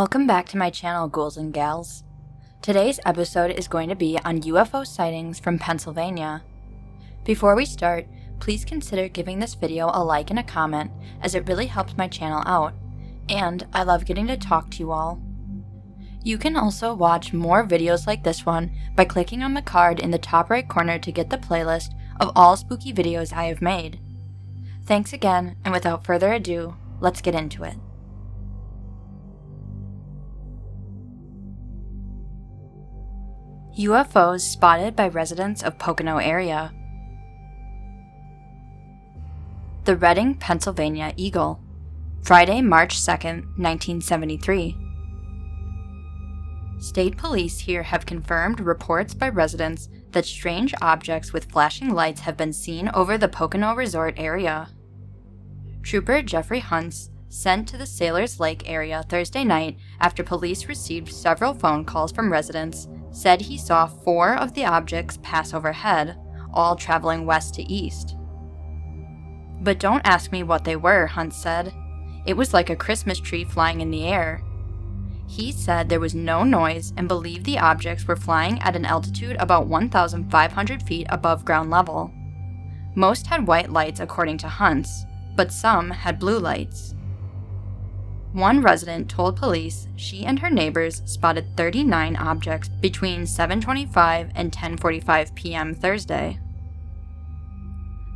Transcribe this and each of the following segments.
Welcome back to my channel, ghouls and gals. Today's episode is going to be on UFO sightings from Pennsylvania. Before we start, please consider giving this video a like and a comment, as it really helps my channel out, and I love getting to talk to you all. You can also watch more videos like this one by clicking on the card in the top right corner to get the playlist of all spooky videos I have made. Thanks again, and without further ado, let's get into it. UFOs spotted by residents of Pocono area. The Reading, Pennsylvania Eagle, Friday, March 2nd, 1973. State police here have confirmed reports by residents that strange objects with flashing lights have been seen over the Pocono resort area. Trooper Jeffrey Hunts sent to the Sailors Lake area Thursday night after police received several phone calls from residents said he saw 4 of the objects pass overhead, all traveling west to east. "But don't ask me what they were," Hunt said. "It was like a Christmas tree flying in the air." He said there was no noise and believed the objects were flying at an altitude about 1,500 feet above ground level. Most had white lights according to Hunts, but some had blue lights. One resident told police she and her neighbors spotted 39 objects between 7:25 and 10:45 p.m. Thursday.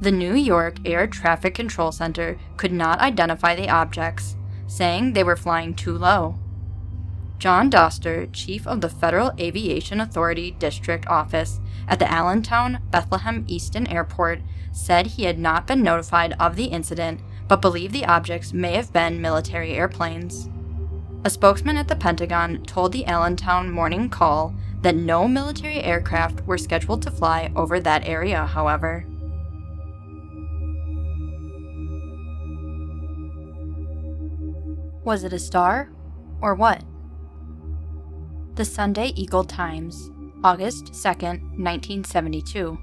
The New York Air Traffic Control Center could not identify the objects, saying they were flying too low. John Doster, chief of the Federal Aviation Authority District Office at the Allentown Bethlehem Easton Airport, said he had not been notified of the incident but believed the objects may have been military airplanes. A spokesman at the Pentagon told the Allentown Morning Call that no military aircraft were scheduled to fly over that area, however. Was it a star, or what? The Sunday Eagle Times, August 2nd, 1972.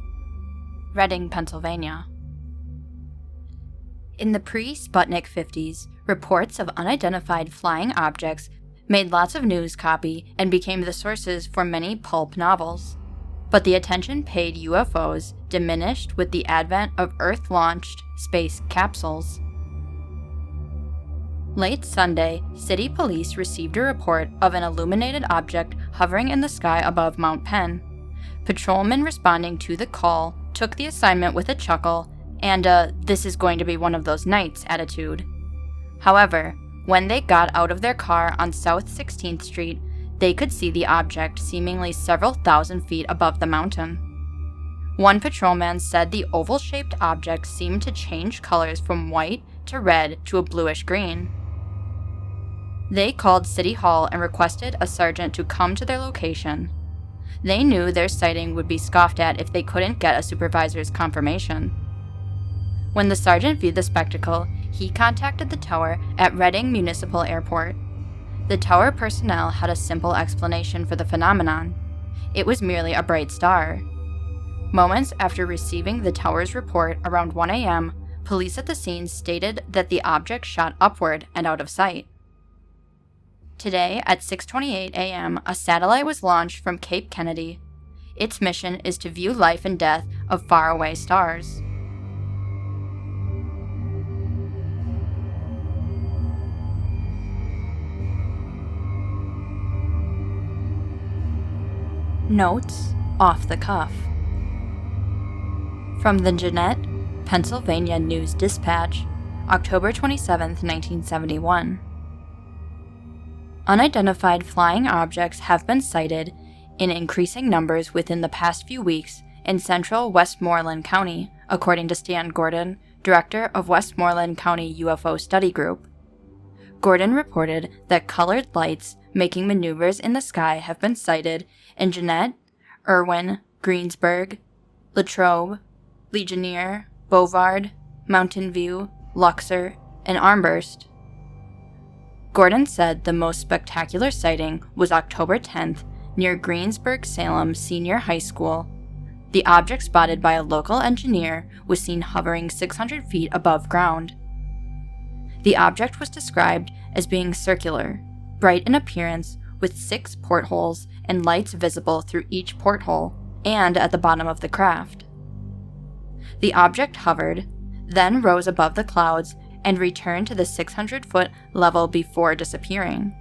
Reading, Pennsylvania. In the pre-Sputnik 50s, reports of unidentified flying objects made lots of news copy and became the sources for many pulp novels. But the attention paid UFOs diminished with the advent of Earth-launched space capsules. Late Sunday, city police received a report of an illuminated object hovering in the sky above Mount Penn. Patrolmen responding to the call took the assignment with a chuckle and "this is going to be one of those nights" attitude. However, when they got out of their car on South 16th Street, they could see the object seemingly several thousand feet above the mountain. One patrolman said the oval-shaped object seemed to change colors from white to red to a bluish green. They called City Hall and requested a sergeant to come to their location. They knew their sighting would be scoffed at if they couldn't get a supervisor's confirmation. When the sergeant viewed the spectacle, he contacted the tower at Reading Municipal Airport. The tower personnel had a simple explanation for the phenomenon. It was merely a bright star. Moments after receiving the tower's report around 1 a.m., police at the scene stated that the object shot upward and out of sight. Today, at 6:28 a.m., a satellite was launched from Cape Kennedy. Its mission is to view life and death of faraway stars. Notes off the cuff. From the Jeannette, Pennsylvania News Dispatch, October 27, 1971. Unidentified flying objects have been sighted in increasing numbers within the past few weeks in central Westmoreland County, according to Stan Gordon, director of Westmoreland County UFO Study Group. Gordon reported that colored lights making maneuvers in the sky have been sighted in Jeannette, Irwin, Greensburg, Latrobe, Ligonier, Bovard, Mountain View, Luxor, and Armburst. Gordon said the most spectacular sighting was October 10th near Greensburg-Salem Senior High School. The object spotted by a local engineer was seen hovering 600 feet above ground. The object was described as being circular, bright in appearance with 6 portholes and lights visible through each porthole and at the bottom of the craft. The object hovered, then rose above the clouds and returned to the 600-foot level before disappearing.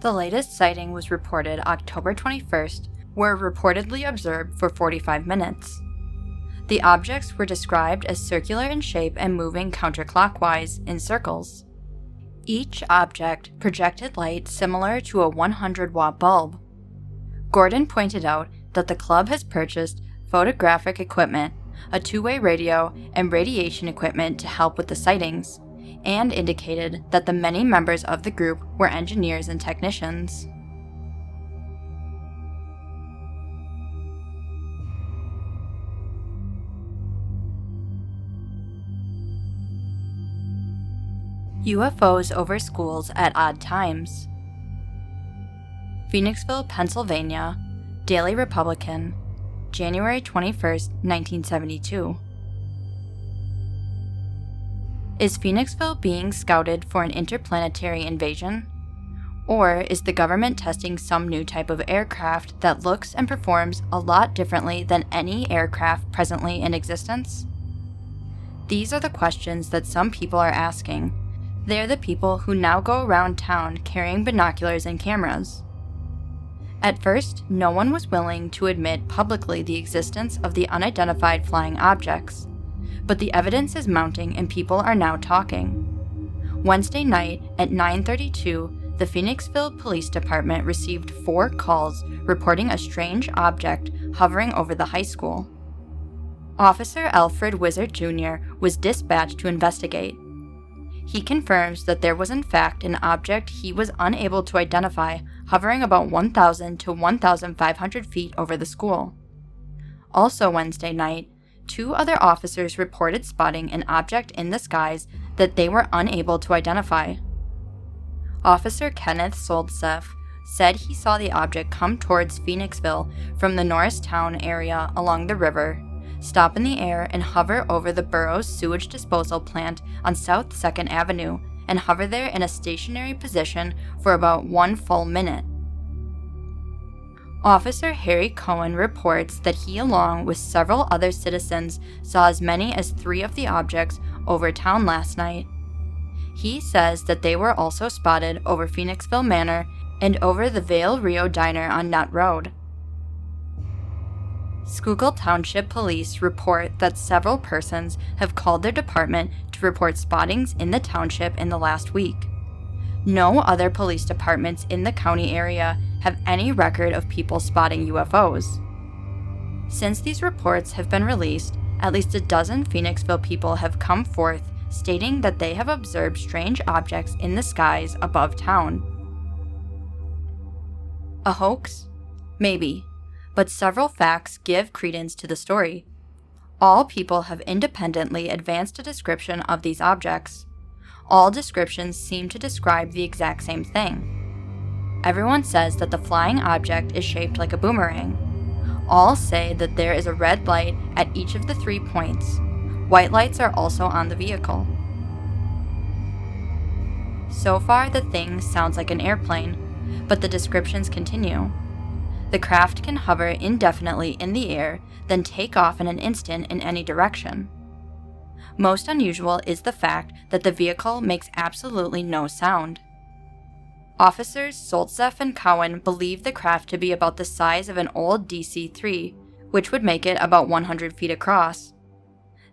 The latest sighting was reported October 21st, were reportedly observed for 45 minutes. The objects were described as circular in shape and moving counterclockwise in circles. Each object projected light similar to a 100-watt bulb. Gordon pointed out that the club has purchased photographic equipment, a 2-way radio, and radiation equipment to help with the sightings, and indicated that the many members of the group were engineers and technicians. UFOs over schools at odd times. Phoenixville, Pennsylvania, Daily Republican, January 21, 1972. Is Phoenixville being scouted for an interplanetary invasion? Or is the government testing some new type of aircraft that looks and performs a lot differently than any aircraft presently in existence? These are the questions that some people are asking. They're the people who now go around town carrying binoculars and cameras. At first, no one was willing to admit publicly the existence of the unidentified flying objects, but the evidence is mounting and people are now talking. Wednesday night at 9:32, the Phoenixville Police Department received 4 calls reporting a strange object hovering over the high school. Officer Alfred Wizard Jr. was dispatched to investigate. He confirms that there was in fact an object he was unable to identify hovering about 1,000 to 1,500 feet over the school. Also Wednesday night, 2 other officers reported spotting an object in the skies that they were unable to identify. Officer Kenneth Soltseff said he saw the object come towards Phoenixville from the Norristown area along the river, stop in the air and hover over the borough's sewage disposal plant on South 2nd Avenue and hover there in a stationary position for about 1 full minute. Officer Harry Cohen reports that he, along with several other citizens, saw as many as 3 of the objects over town last night. He says that they were also spotted over Phoenixville Manor and over the Vale Rio Diner on Nut Road. Schuylkill Township Police report that several persons have called their department to report spottings in the township in the last week. No other police departments in the county area have any record of people spotting UFOs. Since these reports have been released, at least a dozen Phoenixville people have come forth stating that they have observed strange objects in the skies above town. A hoax? Maybe. But several facts give credence to the story. All people have independently advanced a description of these objects. All descriptions seem to describe the exact same thing. Everyone says that the flying object is shaped like a boomerang. All say that there is a red light at each of the 3 points. White lights are also on the vehicle. So far, the thing sounds like an airplane, but the descriptions continue. The craft can hover indefinitely in the air, then take off in an instant in any direction. Most unusual is the fact that the vehicle makes absolutely no sound. Officers Soltseff and Cowan believe the craft to be about the size of an old DC-3, which would make it about 100 feet across.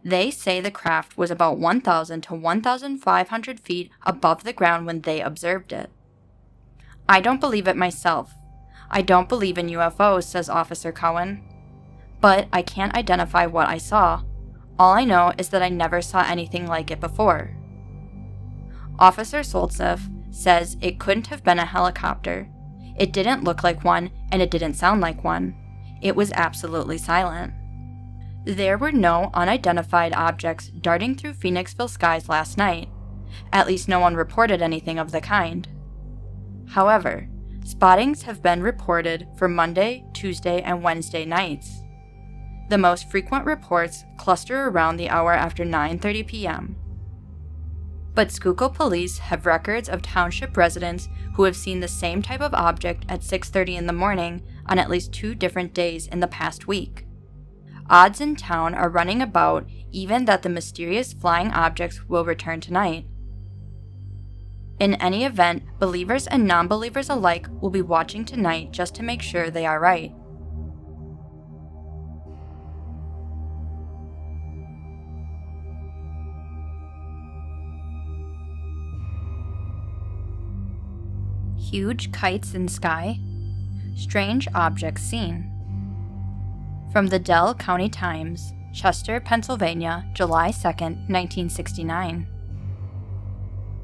They say the craft was about 1,000 to 1,500 feet above the ground when they observed it. I don't believe it myself. I don't believe in UFOs, says Officer Cowan. But I can't identify what I saw. All I know is that I never saw anything like it before. Officer Soltseff says it couldn't have been a helicopter. It didn't look like one, and it didn't sound like one. It was absolutely silent. There were no unidentified objects darting through Phoenixville skies last night. At least no one reported anything of the kind. However, spottings have been reported for Monday, Tuesday, and Wednesday nights. The most frequent reports cluster around the hour after 9:30 p.m. But Schuylkill police have records of township residents who have seen the same type of object at 6:30 in the morning on at least 2 different days in the past week. Odds in town are running about even that the mysterious flying objects will return tonight. In any event, believers and non-believers alike will be watching tonight just to make sure they are right. Huge kites in sky. Strange objects seen. From the Delaware County Times, Chester, Pennsylvania, July 2, 1969.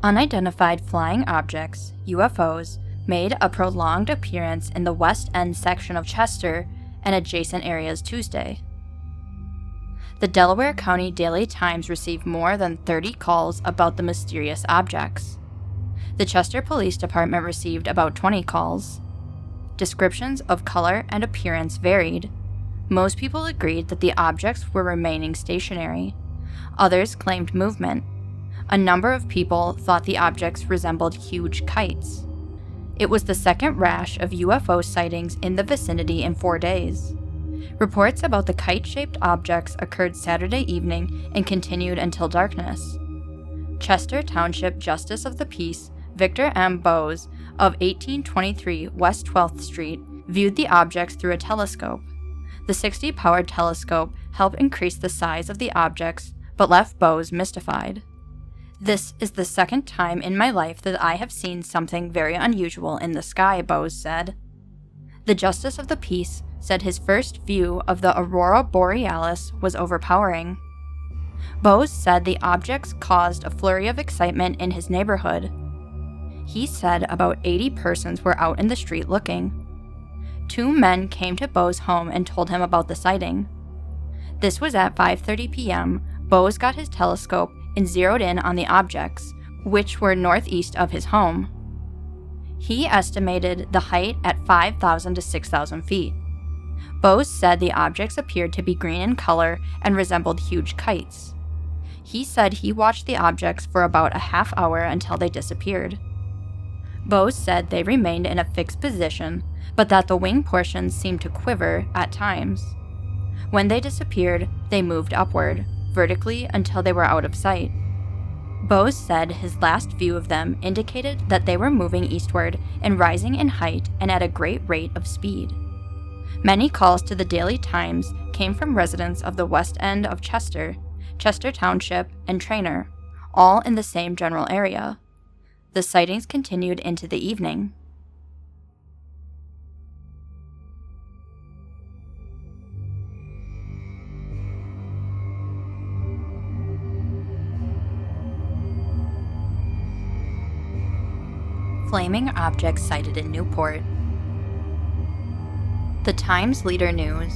Unidentified flying objects, UFOs, made a prolonged appearance in the West End section of Chester and adjacent areas Tuesday. The Delaware County Daily Times received more than 30 calls about the mysterious objects. The Chester Police Department received about 20 calls. Descriptions of color and appearance varied. Most people agreed that the objects were remaining stationary. Others claimed movement. A number of people thought the objects resembled huge kites. It was the second rash of UFO sightings in the vicinity in 4 days. Reports about the kite-shaped objects occurred Saturday evening and continued until darkness. Chester Township Justice of the Peace Victor M. Bowes of 1823 West 12th Street viewed the objects through a telescope. The 60-powered telescope helped increase the size of the objects, but left Bowes mystified. "This is the second time in my life that I have seen something very unusual in the sky," Bowes said. The Justice of the Peace said his first view of the aurora borealis was overpowering. Bowes said the objects caused a flurry of excitement in his neighborhood. He said about 80 persons were out in the street looking. 2 men came to Bowes' home and told him about the sighting. This was at 5:30 p.m. Bowes got his telescope and zeroed in on the objects, which were northeast of his home. He estimated the height at 5,000 to 6,000 feet. Bowes said the objects appeared to be green in color and resembled huge kites. He said he watched the objects for about a half hour until they disappeared. Bowes said they remained in a fixed position, but that the wing portions seemed to quiver at times. When they disappeared, they moved upward, vertically until they were out of sight. Bowes said his last view of them indicated that they were moving eastward and rising in height and at a great rate of speed. Many calls to the Daily Times came from residents of the west end of Chester, Chester Township, and Trainer, all in the same general area. The sightings continued into the evening. Flaming objects sighted in Newport. The Times Leader News,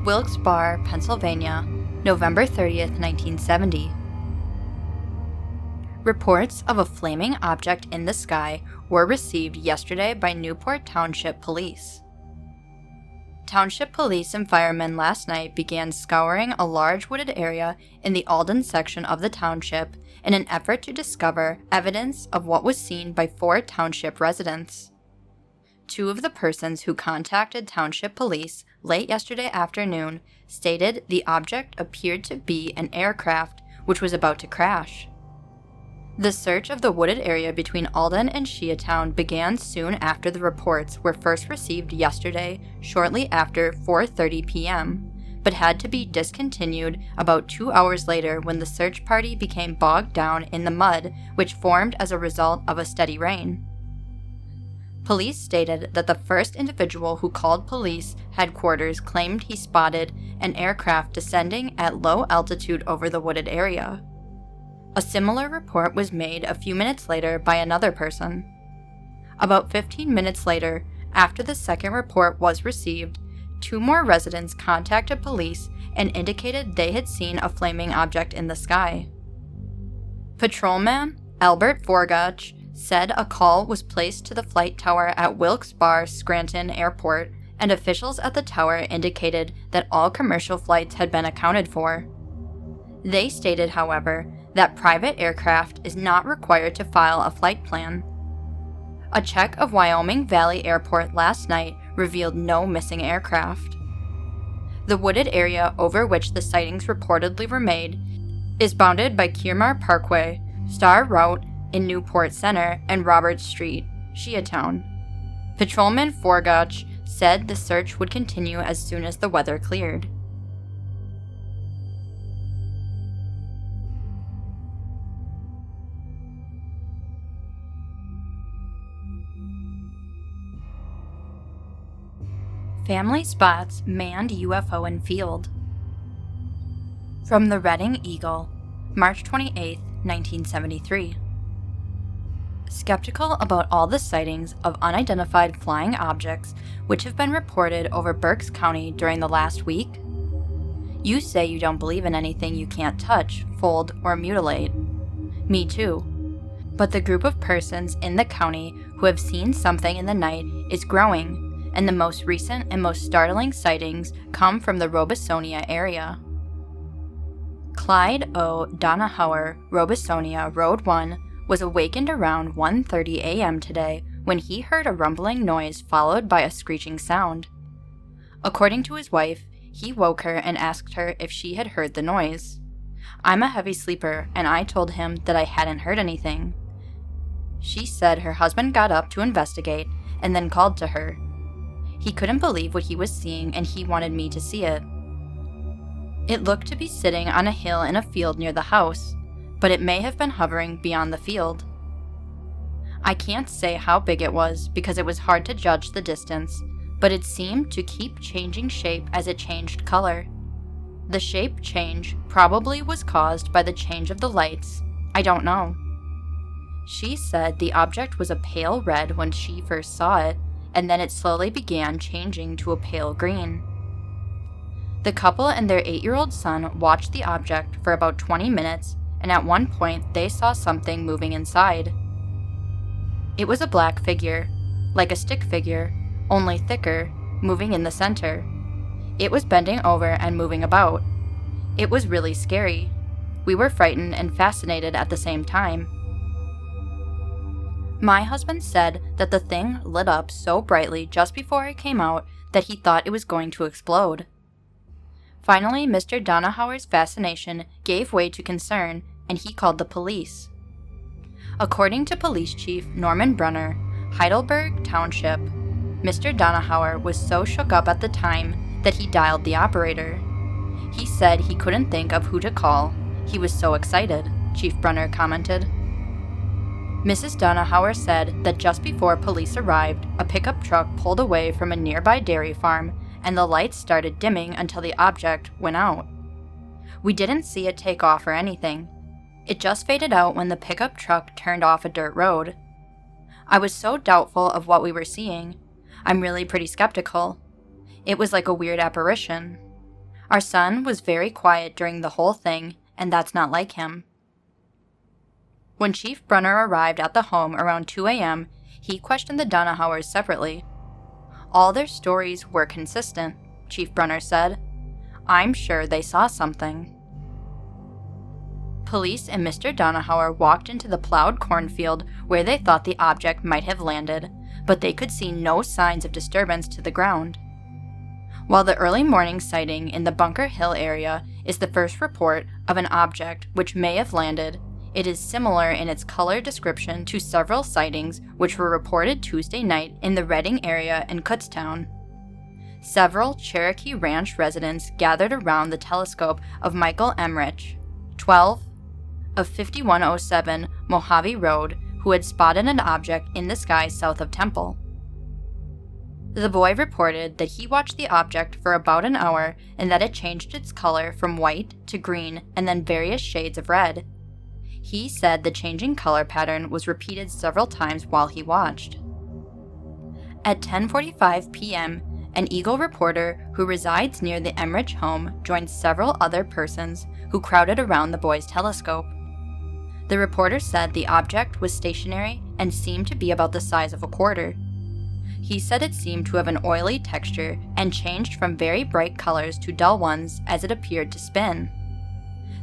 Wilkes-Barre, Pennsylvania, November 30th, 1970. Reports of a flaming object in the sky were received yesterday by Newport Township Police. Township police and firemen last night began scouring a large wooded area in the Alden section of the township in an effort to discover evidence of what was seen by 4 township residents. 2 of the persons who contacted township police late yesterday afternoon stated the object appeared to be an aircraft which was about to crash. The search of the wooded area between Alden and Shiatown began soon after the reports were first received yesterday, shortly after 4:30 p.m., but had to be discontinued about 2 hours later when the search party became bogged down in the mud which formed as a result of a steady rain. Police stated that the first individual who called police headquarters claimed he spotted an aircraft descending at low altitude over the wooded area. A similar report was made a few minutes later by another person. About 15 minutes later, after the second report was received, 2 more residents contacted police and indicated they had seen a flaming object in the sky. Patrolman Albert Forgach said a call was placed to the flight tower at Wilkes-Barre Scranton Airport, and officials at the tower indicated that all commercial flights had been accounted for. They stated, however, that private aircraft is not required to file a flight plan. A check of Wyoming Valley Airport last night revealed no missing aircraft. The wooded area over which the sightings reportedly were made is bounded by Kiermar Parkway, Star Route in Newport Center, and Roberts Street, Shiatown. Patrolman Forgach said the search would continue as soon as the weather cleared. Family spots manned UFO in field. From the Reading Eagle, March 28, 1973. Skeptical about all the sightings of unidentified flying objects which have been reported over Berks County during the last week? You say you don't believe in anything you can't touch, fold, or mutilate. Me too. But the group of persons in the county who have seen something in the night is growing, and the most recent and most startling sightings come from the Robesonia area. Clyde O. Donahauer, Robesonia, Road 1, was awakened around 1:30 a.m. today when he heard a rumbling noise followed by a screeching sound. According to his wife, he woke her and asked her if she had heard the noise. I'm a heavy sleeper, and I told him that I hadn't heard anything. She said her husband got up to investigate and then called to her. He couldn't believe what he was seeing, and he wanted me to see it. It looked to be sitting on a hill in a field near the house, but it may have been hovering beyond the field. I can't say how big it was because it was hard to judge the distance, but it seemed to keep changing shape as it changed color. The shape change probably was caused by the change of the lights. I don't know. She said the object was a pale red when she first saw it, and then it slowly began changing to a pale green. The couple and their 8-year-old son watched the object for about 20 minutes, and at one point they saw something moving inside. It was a black figure, like a stick figure, only thicker, moving in the center. It was bending over and moving about. It was really scary. We were frightened and fascinated at the same time. My husband said that the thing lit up so brightly just before it came out that he thought it was going to explode. Finally, Mr. Donahauer's fascination gave way to concern, and he called the police. According to Police Chief Norman Brunner, Heidelberg Township, Mr. Donahauer was so shook up at the time that he dialed the operator. He said he couldn't think of who to call. He was so excited, Chief Brunner commented. Mrs. Donahauer said that just before police arrived, a pickup truck pulled away from a nearby dairy farm, and the lights started dimming until the object went out. We didn't see it take off or anything. It just faded out when the pickup truck turned off a dirt road. I was so doubtful of what we were seeing. I'm really pretty skeptical. It was like a weird apparition. Our son was very quiet during the whole thing, and that's not like him. When Chief Brunner arrived at the home around 2 a.m., he questioned the Donahauers separately. All their stories were consistent, Chief Brunner said. I'm sure they saw something. Police and Mr. Donahauer walked into the plowed cornfield where they thought the object might have landed, but they could see no signs of disturbance to the ground. While the early morning sighting in the Bunker Hill area is the first report of an object which may have landed, it is similar in its color description to several sightings which were reported Tuesday night in the Reading area and Kutztown. Several Cherokee Ranch residents gathered around the telescope of Michael Emmerich, 12, of 5107 Mojave Road, who had spotted an object in the sky south of Temple. The boy reported that he watched the object for about an hour and that it changed its color from white to green and then various shades of red. He said the changing color pattern was repeated several times while he watched. At 10:45 p.m., an Eagle reporter who resides near the Emmerich home joined several other persons who crowded around the boy's telescope. The reporter said the object was stationary and seemed to be about the size of a quarter. He said it seemed to have an oily texture and changed from very bright colors to dull ones as it appeared to spin.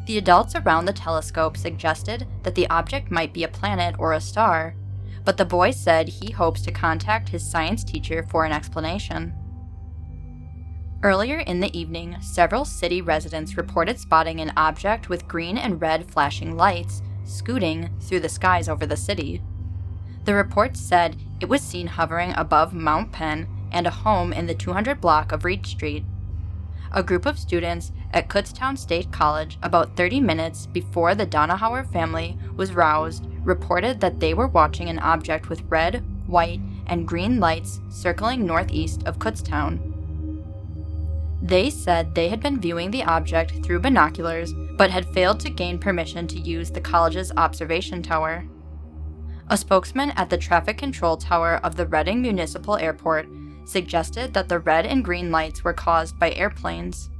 The adults around the telescope suggested that the object might be a planet or a star, but the boy said he hopes to contact his science teacher for an explanation. Earlier in the evening, several city residents reported spotting an object with green and red flashing lights scooting through the skies over the city. The reports said it was seen hovering above Mount Penn and a home in the 200 block of Reed Street. A group of students at Kutztown State College, about 30 minutes before the Donauhauer family was roused, reported that they were watching an object with red, white, and green lights circling northeast of Kutztown. They said they had been viewing the object through binoculars, but had failed to gain permission to use the college's observation tower. A spokesman at the traffic control tower of the Reading Municipal Airport suggested that the red and green lights were caused by airplanes.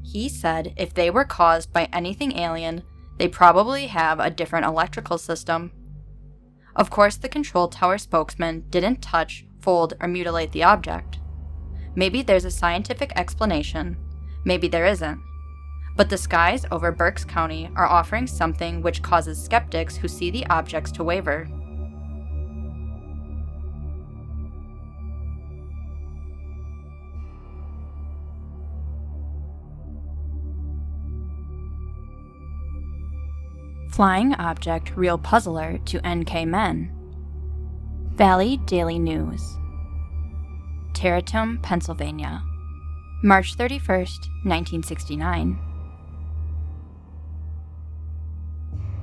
He said if they were caused by anything alien, they probably have a different electrical system. Of course, the control tower spokesman didn't touch, fold, or mutilate the object. Maybe there's a scientific explanation, maybe there isn't. But the skies over Berks County are offering something which causes skeptics who see the objects to waver. Flying object real puzzler to NK men. Valley Daily News. Tarrytown, Pennsylvania, March 31st, 1969.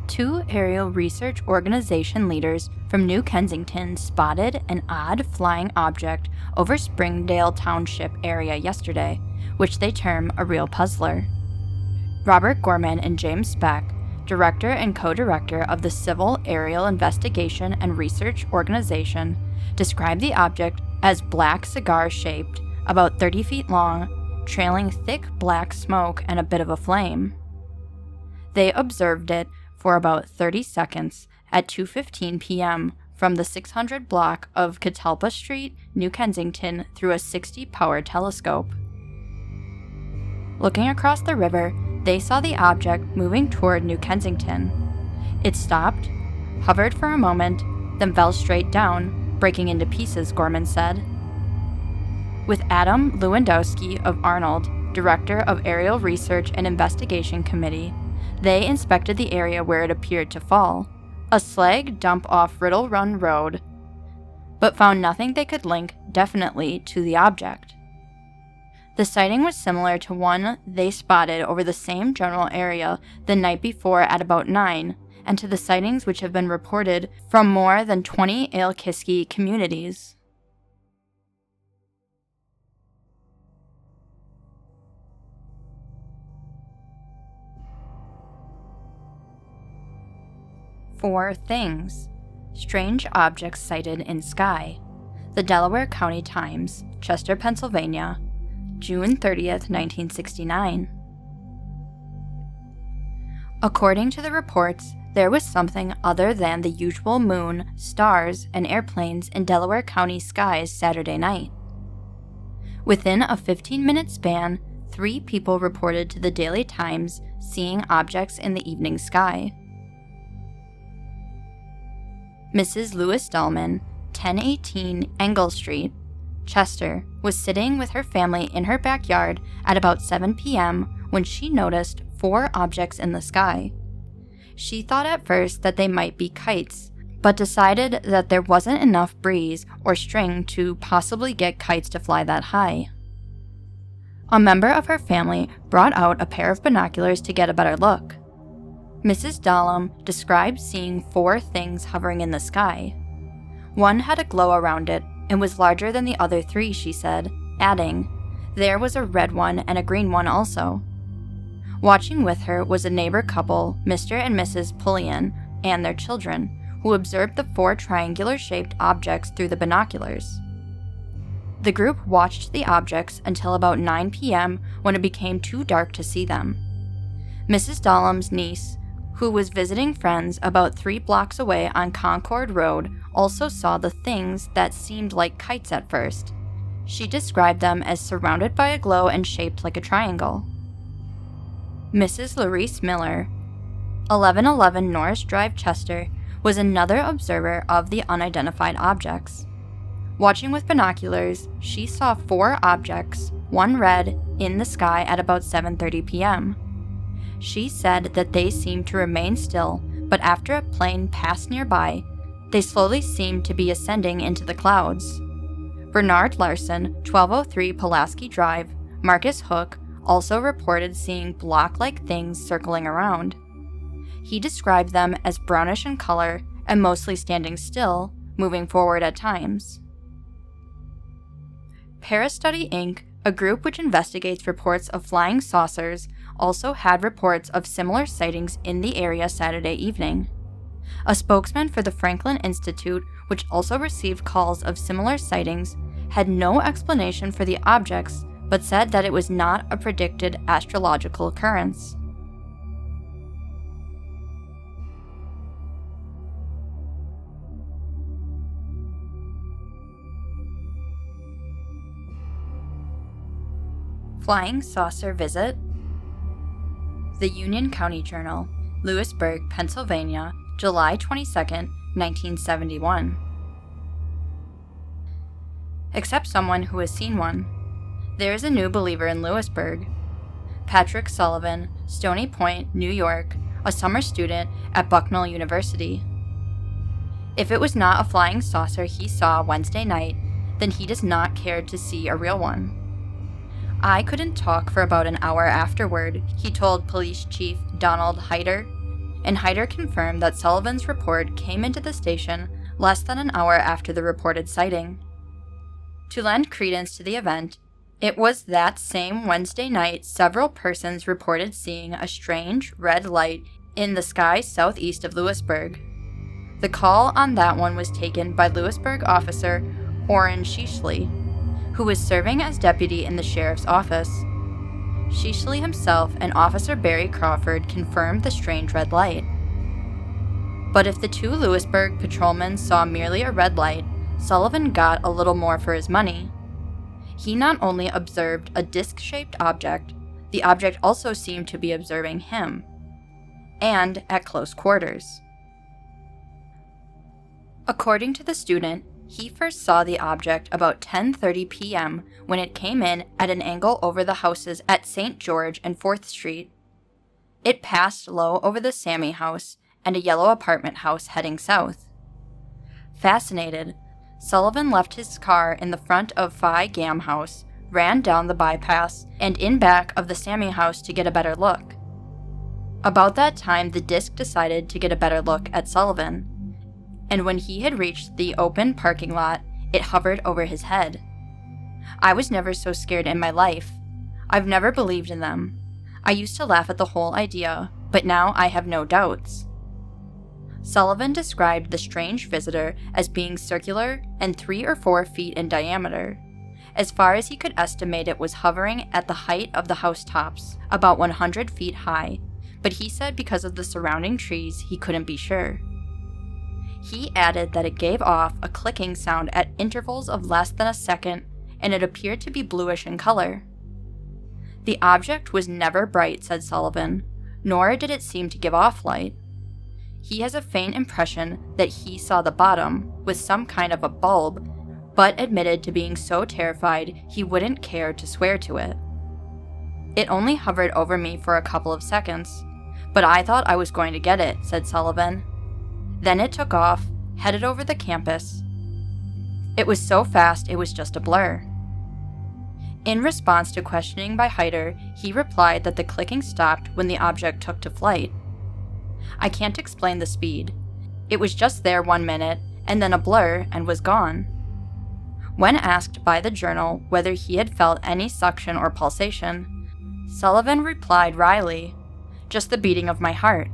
Two aerial research organization leaders from New Kensington spotted an odd flying object over Springdale Township area yesterday, which they term a real puzzler. Robert Gorman and James Speck, director and co-director of the Civil Aerial Investigation and Research Organization, described the object as black cigar-shaped, about 30 feet long, trailing thick black smoke and a bit of a flame. They observed it for about 30 seconds at 2:15 p.m. from the 600 block of Catalpa Street, New Kensington, through a 60-power telescope. Looking across the river, they saw the object moving toward New Kensington. It stopped, hovered for a moment, then fell straight down, breaking into pieces, Gorman said. With Adam Lewandowski of Arnold, director of Aerial Research and Investigation Committee, they inspected the area where it appeared to fall, a slag dump off Riddle Run Road, but found nothing they could link definitely to the object. The sighting was similar to one they spotted over the same general area the night before at about 9, and to the sightings which have been reported from more than 20 Alekiski communities. Four things. Strange objects sighted in sky. The Delaware County Times, Chester, Pennsylvania, June 30th, 1969. According to the reports, there was something other than the usual moon, stars, and airplanes in Delaware County skies Saturday night. Within a 15-minute span, 3 people reported to the Daily Times seeing objects in the evening sky. Mrs. Louis Dahlman, 1018 Engel Street, Chester, was sitting with her family in her backyard at about 7 p.m. when she noticed 4 objects in the sky. She thought at first that they might be kites, but decided that there wasn't enough breeze or string to possibly get kites to fly that high. A member of her family brought out a pair of binoculars to get a better look. Mrs. Dahlem described seeing 4 things hovering in the sky. One had a glow around it and was larger than the other 3, she said, adding, "There was a red one and a green one also." Watching with her was a neighbor couple, Mr. and Mrs. Pullian, and their children, who observed the 4 triangular-shaped objects through the binoculars. The group watched the objects until about 9 p.m. when it became too dark to see them. Mrs. Dahlem's niece, who was visiting friends about 3 blocks away on Concord Road, also saw the things that seemed like kites at first. She described them as surrounded by a glow and shaped like a triangle. Mrs. Larice Miller, 1111 Norris Drive, Chester, was another observer of the unidentified objects. Watching with binoculars, she saw 4 objects, one red, in the sky at about 7:30 p.m. She said that they seemed to remain still, but after a plane passed nearby, they slowly seemed to be ascending into the clouds. Bernard Larson, 1203 Pulaski Drive, Marcus Hook, also reported seeing block-like things circling around. He described them as brownish in color and mostly standing still, moving forward at times. Parastudy Inc., a group which investigates reports of flying saucers, also had reports of similar sightings in the area Saturday evening. A spokesman for the Franklin Institute, which also received calls of similar sightings, had no explanation for the objects, but said that it was not a predicted astrological occurrence. Flying saucer visit. The Union County Journal, Lewisburg, Pennsylvania, July 22, 1971. Except someone who has seen one. There is a new believer in Lewisburg. Patrick Sullivan, Stony Point, New York, a summer student at Bucknell University. If it was not a flying saucer he saw Wednesday night, then he does not care to see a real one. I couldn't talk for about an hour afterward, he told Police Chief Donald Hyder, and Hyder confirmed that Sullivan's report came into the station less than an hour after the reported sighting. To lend credence to the event, it was that same Wednesday night several persons reported seeing a strange red light in the sky southeast of Lewisburg. The call on that one was taken by Lewisburg officer Orrin Sheashley, who was serving as deputy in the sheriff's office. Sheashley himself and Officer Barry Crawford confirmed the strange red light. But if the 2 Lewisburg patrolmen saw merely a red light, Sullivan got a little more for his money. He not only observed a disc-shaped object, the object also seemed to be observing him, and at close quarters. According to the student, he first saw the object about 10:30 p.m. when it came in at an angle over the houses at St. George and 4th Street. It passed low over the Sammy House and a yellow apartment house heading south. Fascinated, Sullivan left his car in the front of Phi Gam House, ran down the bypass, and in back of the Sammy House to get a better look. About that time, the disc decided to get a better look at Sullivan, and when he had reached the open parking lot, it hovered over his head. I was never so scared in my life. I've never believed in them. I used to laugh at the whole idea, but now I have no doubts. Sullivan described the strange visitor as being circular and 3 or 4 feet in diameter. As far as he could estimate, it was hovering at the height of the housetops, about 100 feet high, but he said because of the surrounding trees, he couldn't be sure. He added that it gave off a clicking sound at intervals of less than a second, and it appeared to be bluish in color. The object was never bright, said Sullivan, nor did it seem to give off light. He has a faint impression that he saw the bottom, with some kind of a bulb, but admitted to being so terrified he wouldn't care to swear to it. It only hovered over me for a couple of seconds, but I thought I was going to get it, said Sullivan. Then it took off, headed over the campus. It was so fast it was just a blur. In response to questioning by Hyder, he replied that the clicking stopped when the object took to flight. I can't explain the speed. It was just there 1 minute, and then a blur, and was gone. When asked by the Journal whether he had felt any suction or pulsation, Sullivan replied wryly, "Just the beating of my heart."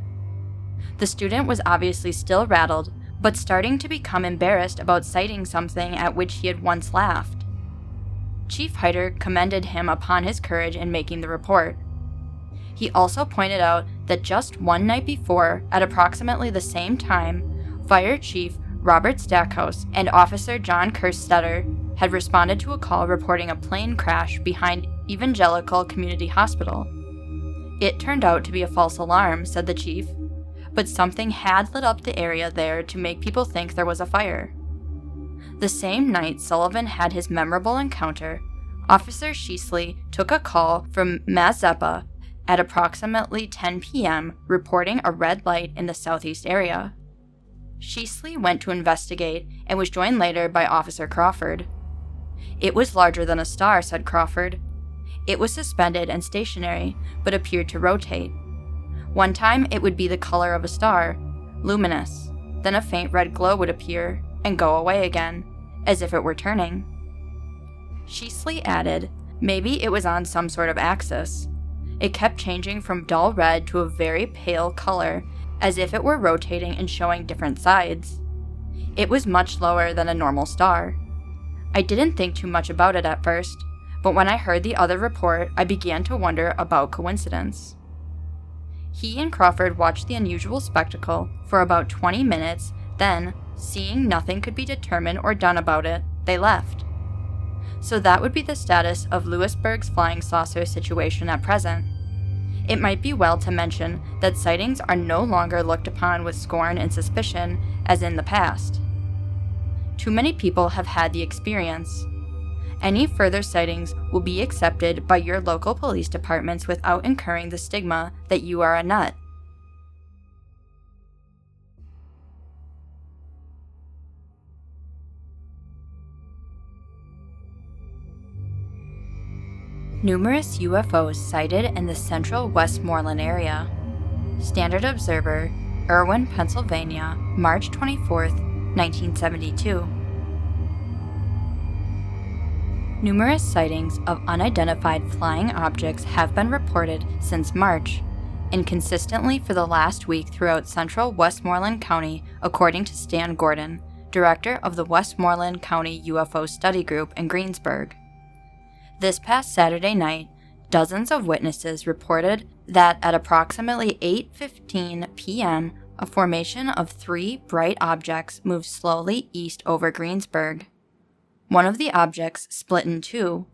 The student was obviously still rattled, but starting to become embarrassed about citing something at which he had once laughed. Chief Hyder commended him upon his courage in making the report. He also pointed out that just one night before, at approximately the same time, Fire Chief Robert Stackhouse and Officer John Kerstetter had responded to a call reporting a plane crash behind Evangelical Community Hospital. It turned out to be a false alarm, said the chief, but something had lit up the area there to make people think there was a fire. The same night Sullivan had his memorable encounter, Officer Sheasley took a call from Mazeppa at approximately 10 p.m. reporting a red light in the southeast area. Sheasley went to investigate and was joined later by Officer Crawford. "It was larger than a star," said Crawford. "It was suspended and stationary, but appeared to rotate. One time it would be the color of a star, luminous, then a faint red glow would appear and go away again, as if it were turning." Sheasley added, "Maybe it was on some sort of axis. It kept changing from dull red to a very pale color, as if it were rotating and showing different sides. It was much lower than a normal star. I didn't think too much about it at first, but when I heard the other report, I began to wonder about coincidence." He and Crawford watched the unusual spectacle for about 20 minutes, then, seeing nothing could be determined or done about it, they left. So that would be the status of Lewisburg's flying saucer situation at present. It might be well to mention that sightings are no longer looked upon with scorn and suspicion as in the past. Too many people have had the experience. Any further sightings will be accepted by your local police departments without incurring the stigma that you are a nut. Numerous UFOs sighted in the central Westmoreland area. Standard Observer, Irwin, Pennsylvania, March 24, 1972. Numerous sightings of unidentified flying objects have been reported since March, and consistently for the last week throughout central Westmoreland County, according to Stan Gordon, director of the Westmoreland County UFO Study Group in Greensburg. This past Saturday night, dozens of witnesses reported that at approximately 8:15 p.m., a formation of 3 bright objects moved slowly east over Greensburg. One of the objects split in two,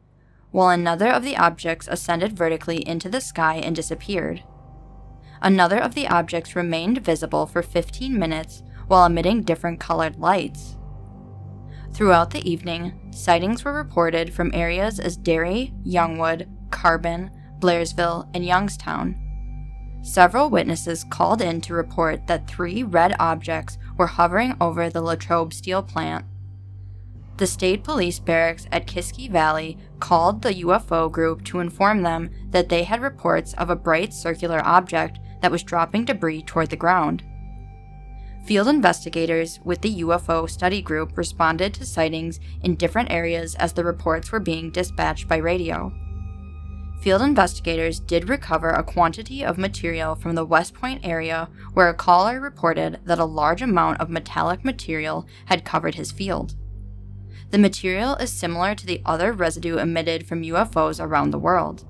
while another of the objects ascended vertically into the sky and disappeared. Another of the objects remained visible for 15 minutes while emitting different colored lights. Throughout the evening, sightings were reported from areas as Derry, Youngwood, Carbon, Blairsville, and Youngstown. Several witnesses called in to report that 3 red objects were hovering over the Latrobe steel plant. The state police barracks at Kiski Valley called the UFO group to inform them that they had reports of a bright circular object that was dropping debris toward the ground. Field investigators with the UFO study group responded to sightings in different areas as the reports were being dispatched by radio. Field investigators did recover a quantity of material from the West Point area where a caller reported that a large amount of metallic material had covered his field. The material is similar to the other residue emitted from UFOs around the world.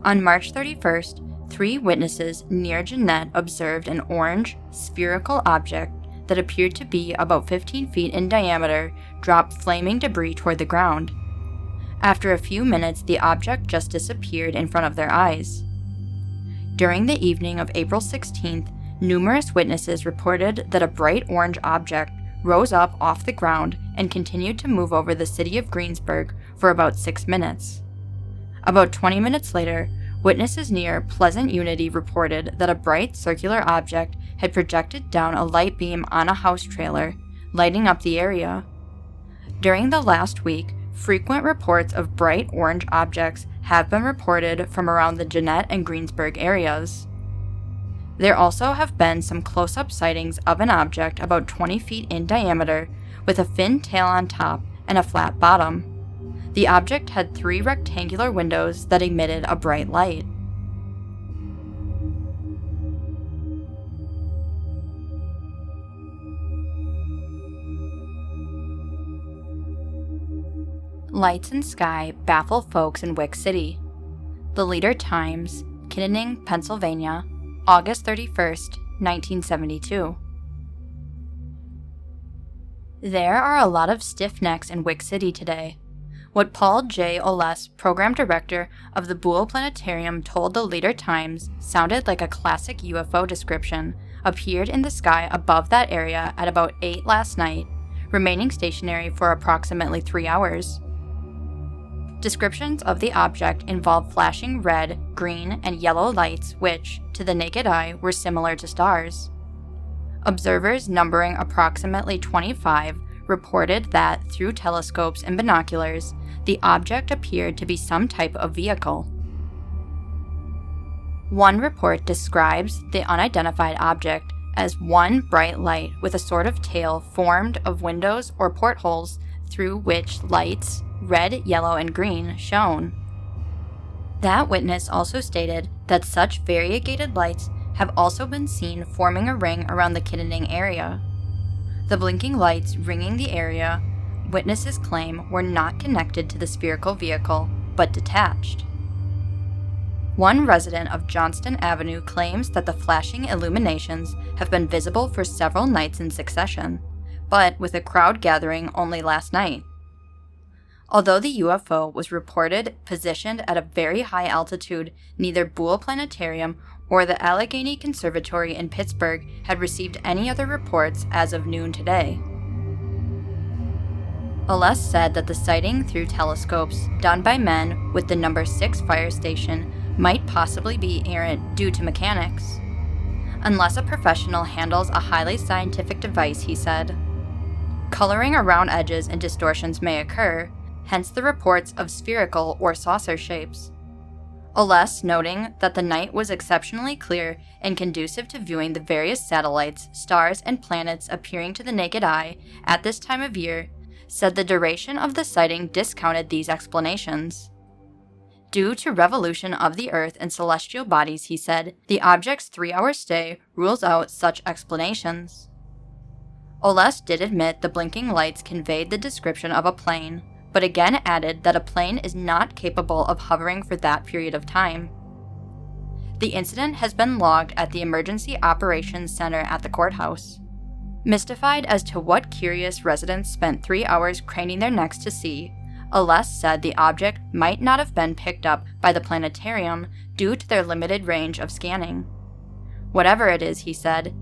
On March 31st, 3 witnesses near Jeannette observed an orange, spherical object that appeared to be about 15 feet in diameter drop flaming debris toward the ground. After a few minutes, the object just disappeared in front of their eyes. During the evening of April 16th, numerous witnesses reported that a bright orange object rose up off the ground and continued to move over the city of Greensburg for about 6 minutes. About 20 minutes later, witnesses near Pleasant Unity reported that a bright circular object had projected down a light beam on a house trailer, lighting up the area. During the last week, frequent reports of bright orange objects have been reported from around the Jeannette and Greensburg areas. There also have been some close-up sightings of an object about 20 feet in diameter with a fin tail on top and a flat bottom. The object had 3 rectangular windows that emitted a bright light. Lights in sky baffle folks in Wick City. The Leader Times, Kensington, Pennsylvania, August 31st, 1972. There are a lot of stiff necks in Wick City today. What Paul J. Oles, program director of the Boole Planetarium, told the Leader Times sounded like a classic UFO description appeared in the sky above that area at about 8 last night, remaining stationary for approximately 3 hours. Descriptions of the object involve flashing red, green, and yellow lights which, to the naked eye, were similar to stars. Observers numbering approximately 25 reported that, through telescopes and binoculars, the object appeared to be some type of vehicle. One report describes the unidentified object as one bright light with a sort of tail formed of windows or portholes through which lights, red, yellow, and green, shone. That witness also stated that such variegated lights have also been seen forming a ring around the Kensington area. The blinking lights ringing the area, witnesses claim, were not connected to the spherical vehicle, but detached. One resident of Johnston Avenue claims that the flashing illuminations have been visible for several nights in succession, but with a crowd gathering only last night. Although the UFO was reported positioned at a very high altitude, neither Boole Planetarium or the Allegheny Conservatory in Pittsburgh had received any other reports as of noon today. Oles said that the sighting through telescopes done by men with the number 6 fire station might possibly be errant due to mechanics. Unless a professional handles a highly scientific device, he said. Coloring around edges and distortions may occur, hence the reports of spherical or saucer shapes. Oles noting that the night was exceptionally clear and conducive to viewing the various satellites, stars, and planets appearing to the naked eye at this time of year, said the duration of the sighting discounted these explanations. Due to revolution of the Earth and celestial bodies, he said, the object's 3-hour stay rules out such explanations. Oles did admit the blinking lights conveyed the description of a plane, but again added that a plane is not capable of hovering for that period of time. The incident has been logged at the Emergency Operations Center at the courthouse. Mystified as to what curious residents spent 3 hours craning their necks to see, Oles said the object might not have been picked up by the planetarium due to their limited range of scanning. Whatever it is, he said,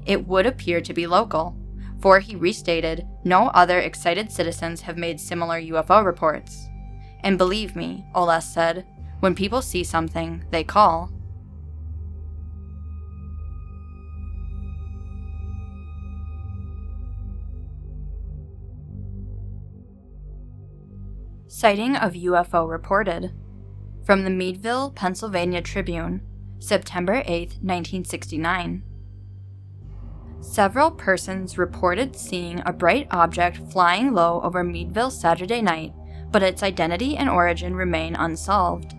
it would appear to be local, for he restated no other excited citizens have made similar UFO reports. And believe me, Oles said, when people see something, they call. Sighting of UFO reported. From the Meadville, Pennsylvania Tribune, September 8, 1969. Several persons reported seeing a bright object flying low over Meadville Saturday night, but its identity and origin remain unsolved.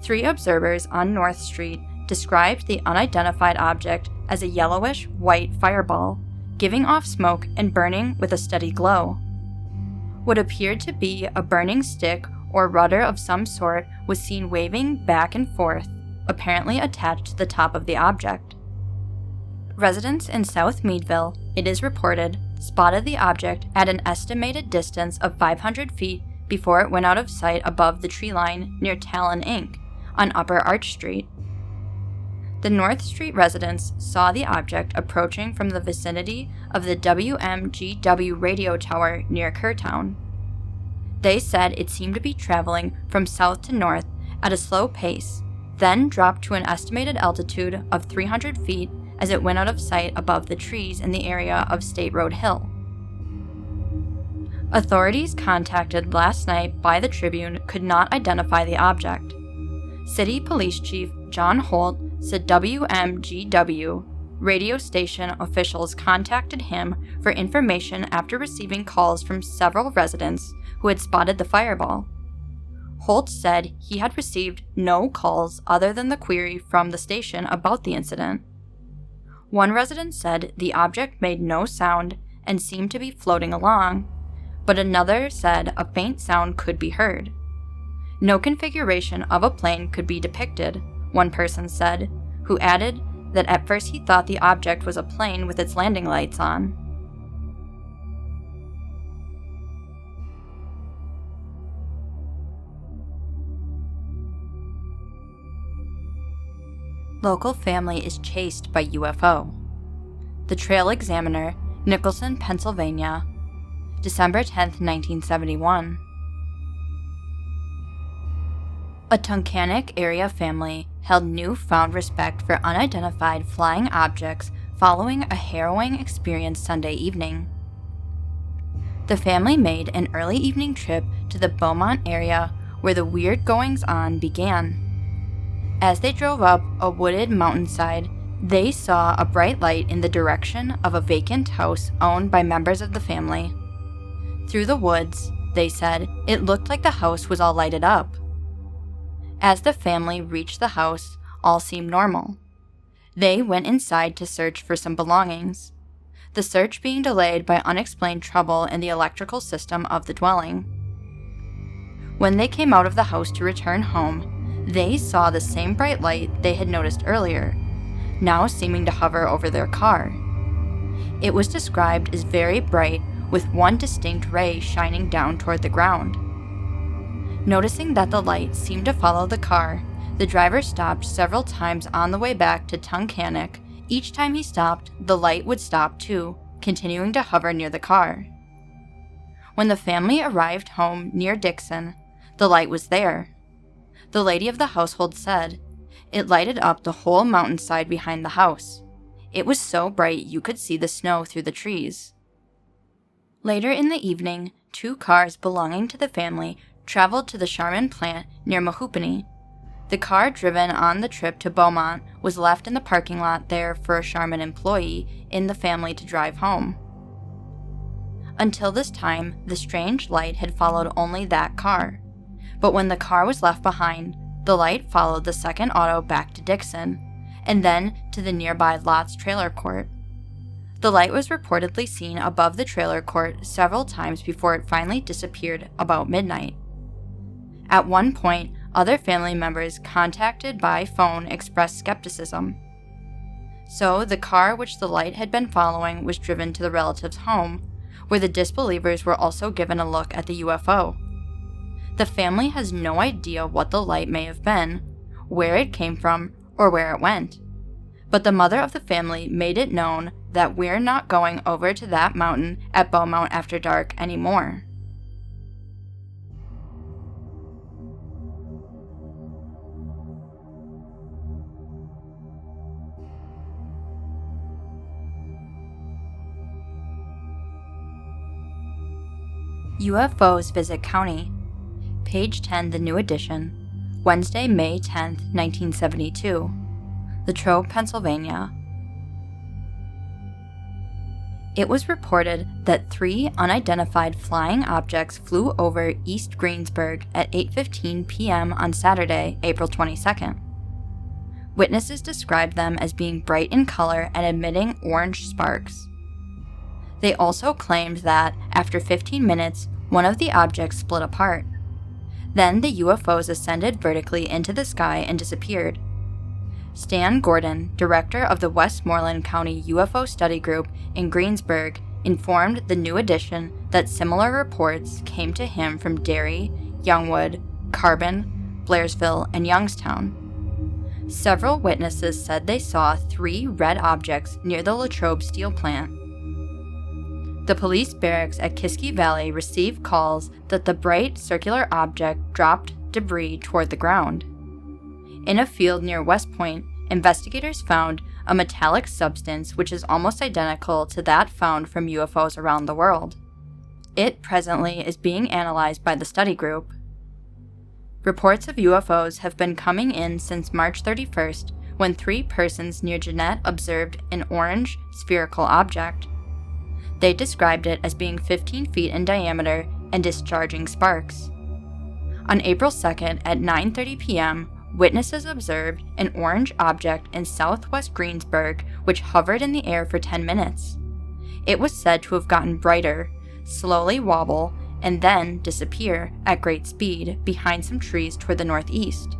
3 observers on North Street described the unidentified object as a yellowish-white fireball, giving off smoke and burning with a steady glow. What appeared to be a burning stick or rudder of some sort was seen waving back and forth, apparently attached to the top of the object. Residents in South Meadville, it is reported, spotted the object at an estimated distance of 500 feet before it went out of sight above the tree line near Talon Inc. on Upper Arch Street. The North Street residents saw the object approaching from the vicinity of the WMGW radio tower near Kutztown. They said it seemed to be traveling from south to north at a slow pace, then dropped to an estimated altitude of 300 feet as it went out of sight above the trees in the area of State Road Hill. Authorities contacted last night by the Tribune could not identify the object. City Police Chief John Holt said WMGW radio station officials contacted him for information after receiving calls from several residents who had spotted the fireball. Holt said he had received no calls other than the query from the station about the incident. One resident said the object made no sound and seemed to be floating along, but another said a faint sound could be heard. No configuration of a plane could be depicted, one person said, who added that at first he thought the object was a plane with its landing lights on. Local family is chased by UFO. The Trail Examiner, Nicholson, Pennsylvania, December 10, 1971. A Tunkhannock area family held newfound respect for unidentified flying objects following a harrowing experience Sunday evening. The family made an early evening trip to the Beaumont area where the weird goings-on began. As they drove up a wooded mountainside, they saw a bright light in the direction of a vacant house owned by members of the family. Through the woods, they said, it looked like the house was all lighted up. As the family reached the house, all seemed normal. They went inside to search for some belongings, the search being delayed by unexplained trouble in the electrical system of the dwelling. When they came out of the house to return home, they saw the same bright light they had noticed earlier, now seeming to hover over their car. It was described as very bright, with one distinct ray shining down toward the ground. Noticing that the light seemed to follow the car, the driver stopped several times on the way back to Tunkhannock. Each time he stopped, the light would stop too, continuing to hover near the car. When the family arrived home near Dixon, the light was there. The lady of the household said, it lighted up the whole mountainside behind the house. It was so bright you could see the snow through the trees. Later in the evening, 2 cars belonging to the family traveled to the Charmin plant near Mahoopany. The car driven on the trip to Beaumont was left in the parking lot there for a Charmin employee in the family to drive home. Until this time, the strange light had followed only that car. But when the car was left behind, the light followed the second auto back to Dixon, and then to the nearby Lots trailer court. The light was reportedly seen above the trailer court several times before it finally disappeared about midnight. At one point, other family members contacted by phone expressed skepticism. So the car which the light had been following was driven to the relative's home, where the disbelievers were also given a look at the UFO. The family has no idea what the light may have been, where it came from, or where it went. But the mother of the family made it known that we're not going over to that mountain at Beaumont after dark anymore. UFOs Visit County, page 10, the new edition, Wednesday, May 10, 1972, Latrobe, Pennsylvania. It was reported that 3 unidentified flying objects flew over East Greensburg at 8:15 p.m. on Saturday, April 22nd. Witnesses described them as being bright in color and emitting orange sparks. They also claimed that, after 15 minutes, one of the objects split apart. Then the UFOs ascended vertically into the sky and disappeared. Stan Gordon, director of the Westmoreland County UFO Study Group in Greensburg, informed the new edition that similar reports came to him from Derry, Youngwood, Carbon, Blairsville, and Youngstown. Several witnesses said they saw 3 red objects near the Latrobe steel plant. The police barracks at Kiski Valley received calls that the bright circular object dropped debris toward the ground. In a field near West Point, investigators found a metallic substance which is almost identical to that found from UFOs around the world. It presently is being analyzed by the study group. Reports of UFOs have been coming in since March 31st, when 3 persons near Jeanette observed an orange, spherical object. They described it as being 15 feet in diameter and discharging sparks. On April 2nd at 9:30 p.m., witnesses observed an orange object in southwest Greensburg which hovered in the air for 10 minutes. It was said to have gotten brighter, slowly wobble, and then disappear at great speed behind some trees toward the northeast.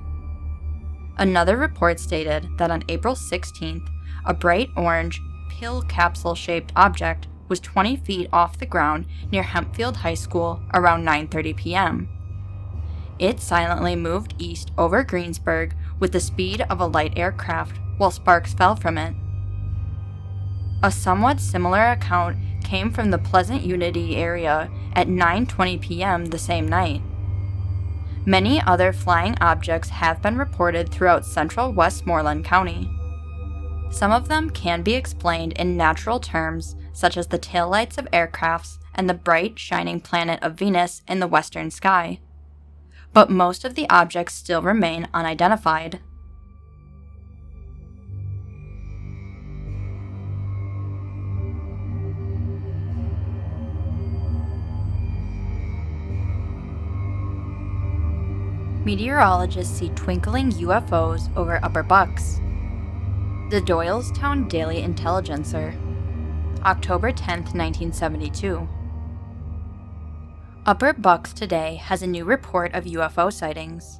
Another report stated that on April 16th, a bright orange, pill capsule-shaped object was 20 feet off the ground near Hempfield High School around 9:30 p.m. It silently moved east over Greensburg with the speed of a light aircraft while sparks fell from it. A somewhat similar account came from the Pleasant Unity area at 9:20 p.m. the same night. Many other flying objects have been reported throughout central Westmoreland County. Some of them can be explained in natural terms, such as the taillights of aircrafts and the bright, shining planet of Venus in the western sky. But most of the objects still remain unidentified. Meteorologists see twinkling UFOs over Upper Bucks. The Doylestown Daily Intelligencer, October 10, 1972. Upper Bucks today has a new report of UFO sightings.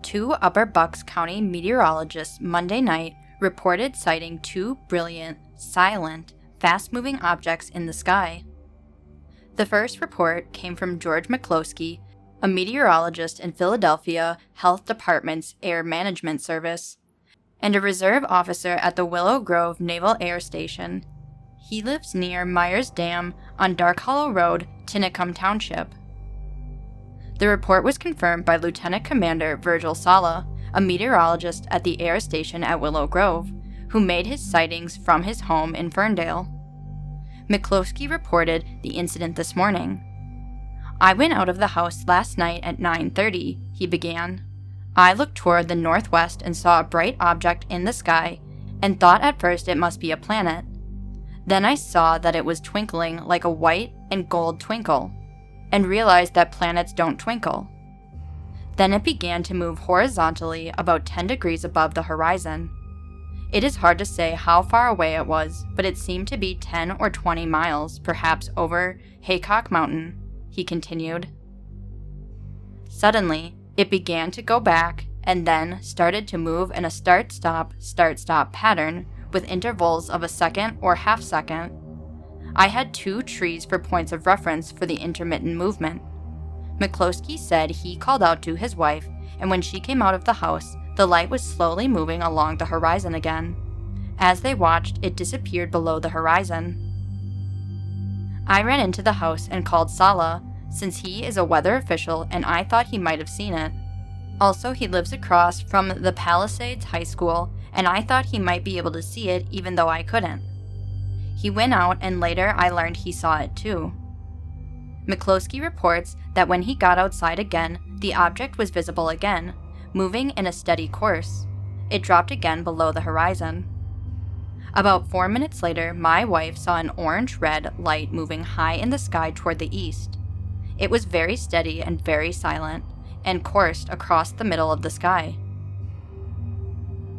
2 Upper Bucks County meteorologists Monday night reported sighting 2 brilliant, silent, fast-moving objects in the sky. The first report came from George McCloskey, a meteorologist in Philadelphia Health Department's Air Management Service, and a reserve officer at the Willow Grove Naval Air Station. He lives near Myers Dam on Dark Hollow Road, Tinicum Township. The report was confirmed by Lieutenant Commander Virgil Sala, a meteorologist at the air station at Willow Grove, who made his sightings from his home in Ferndale. McCloskey reported the incident this morning. "I went out of the house last night at 9:30, he began. I looked toward the northwest and saw a bright object in the sky and thought at first it must be a planet. Then I saw that it was twinkling like a white and gold twinkle, and realized that planets don't twinkle. Then it began to move horizontally about 10 degrees above the horizon. It is hard to say how far away it was, but it seemed to be 10 or 20 miles, perhaps over Haycock Mountain," he continued. Suddenly, it began to go back and then started to move in a start-stop pattern with intervals of a second or half-second. I had 2 trees for points of reference for the intermittent movement. McCloskey said he called out to his wife, and when she came out of the house, the light was slowly moving along the horizon again. As they watched, it disappeared below the horizon. I ran into the house and called Sala, since he is a weather official and I thought he might have seen it. Also, he lives across from the Palisades High School, and I thought he might be able to see it even though I couldn't. He went out and later I learned he saw it too." McCloskey reports that when he got outside again, the object was visible again, moving in a steady course. It dropped again below the horizon. About 4 minutes later, my wife saw an orange-red light moving high in the sky toward the east. It was very steady and very silent, and coursed across the middle of the sky.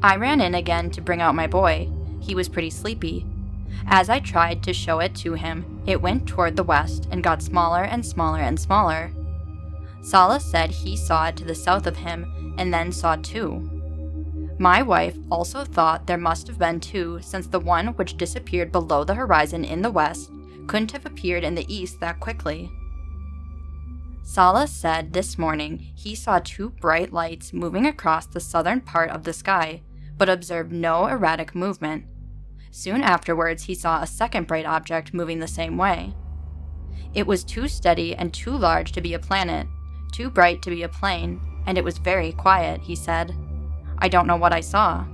I ran in again to bring out my boy. He was pretty sleepy. As I tried to show it to him, it went toward the west and got smaller and smaller and smaller. Sala said he saw it to the south of him and then saw 2. My wife also thought there must have been 2, since the one which disappeared below the horizon in the west couldn't have appeared in the east that quickly. Sala said this morning he saw 2 bright lights moving across the southern part of the sky, but observed no erratic movement. Soon afterwards, he saw a second bright object moving the same way. It was too steady and too large to be a planet, too bright to be a plane, and it was very quiet, he said. I don't know what I saw.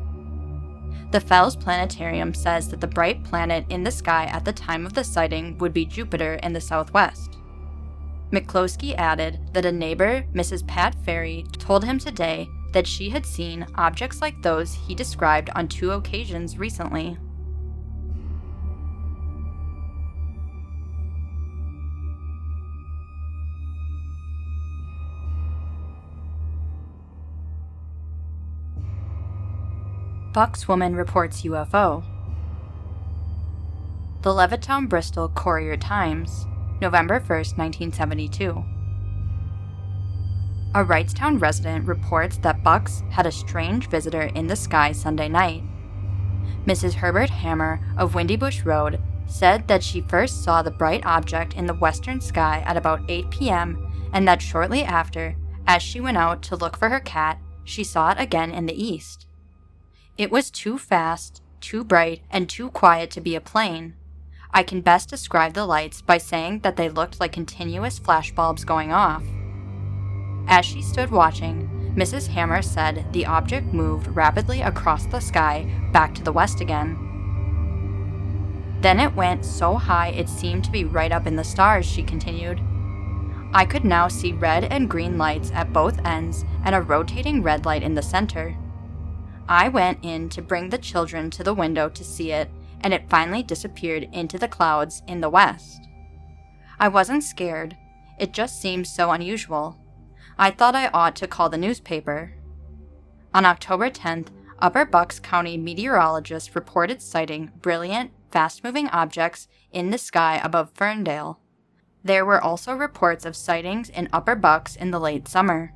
The Fells Planetarium says that the bright planet in the sky at the time of the sighting would be Jupiter in the southwest. McCloskey added that a neighbor, Mrs. Pat Ferry, told him today that she had seen objects like those he described on 2 occasions recently. Bucks woman reports UFO. The Levittown, Bristol Courier-Times, November 1st, 1972. A Wrightstown resident reports that Bucks had a strange visitor in the sky Sunday night. Mrs. Herbert Hammer of Windybush Road said that she first saw the bright object in the western sky at about 8 p.m. and that shortly after, as she went out to look for her cat, she saw it again in the east. It was too fast, too bright, and too quiet to be a plane. I can best describe the lights by saying that they looked like continuous flashbulbs going off. As she stood watching, Mrs. Hammer said the object moved rapidly across the sky back to the west again. Then it went so high it seemed to be right up in the stars, she continued. I could now see red and green lights at both ends and a rotating red light in the center. I went in to bring the children to the window to see it, and it finally disappeared into the clouds in the west. I wasn't scared. It just seemed so unusual. I thought I ought to call the newspaper. On October 10th, Upper Bucks County meteorologist reported sighting brilliant, fast-moving objects in the sky above Ferndale. There were also reports of sightings in Upper Bucks in the late summer.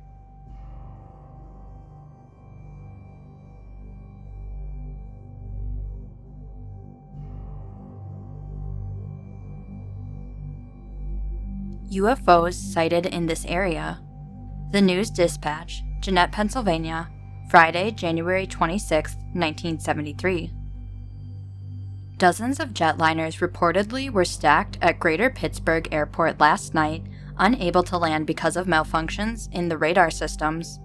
UFOs sighted in this area. The News Dispatch, Jeanette, Pennsylvania, Friday, January 26, 1973. Dozens of jetliners reportedly were stacked at Greater Pittsburgh Airport last night, unable to land because of malfunctions in the radar systems.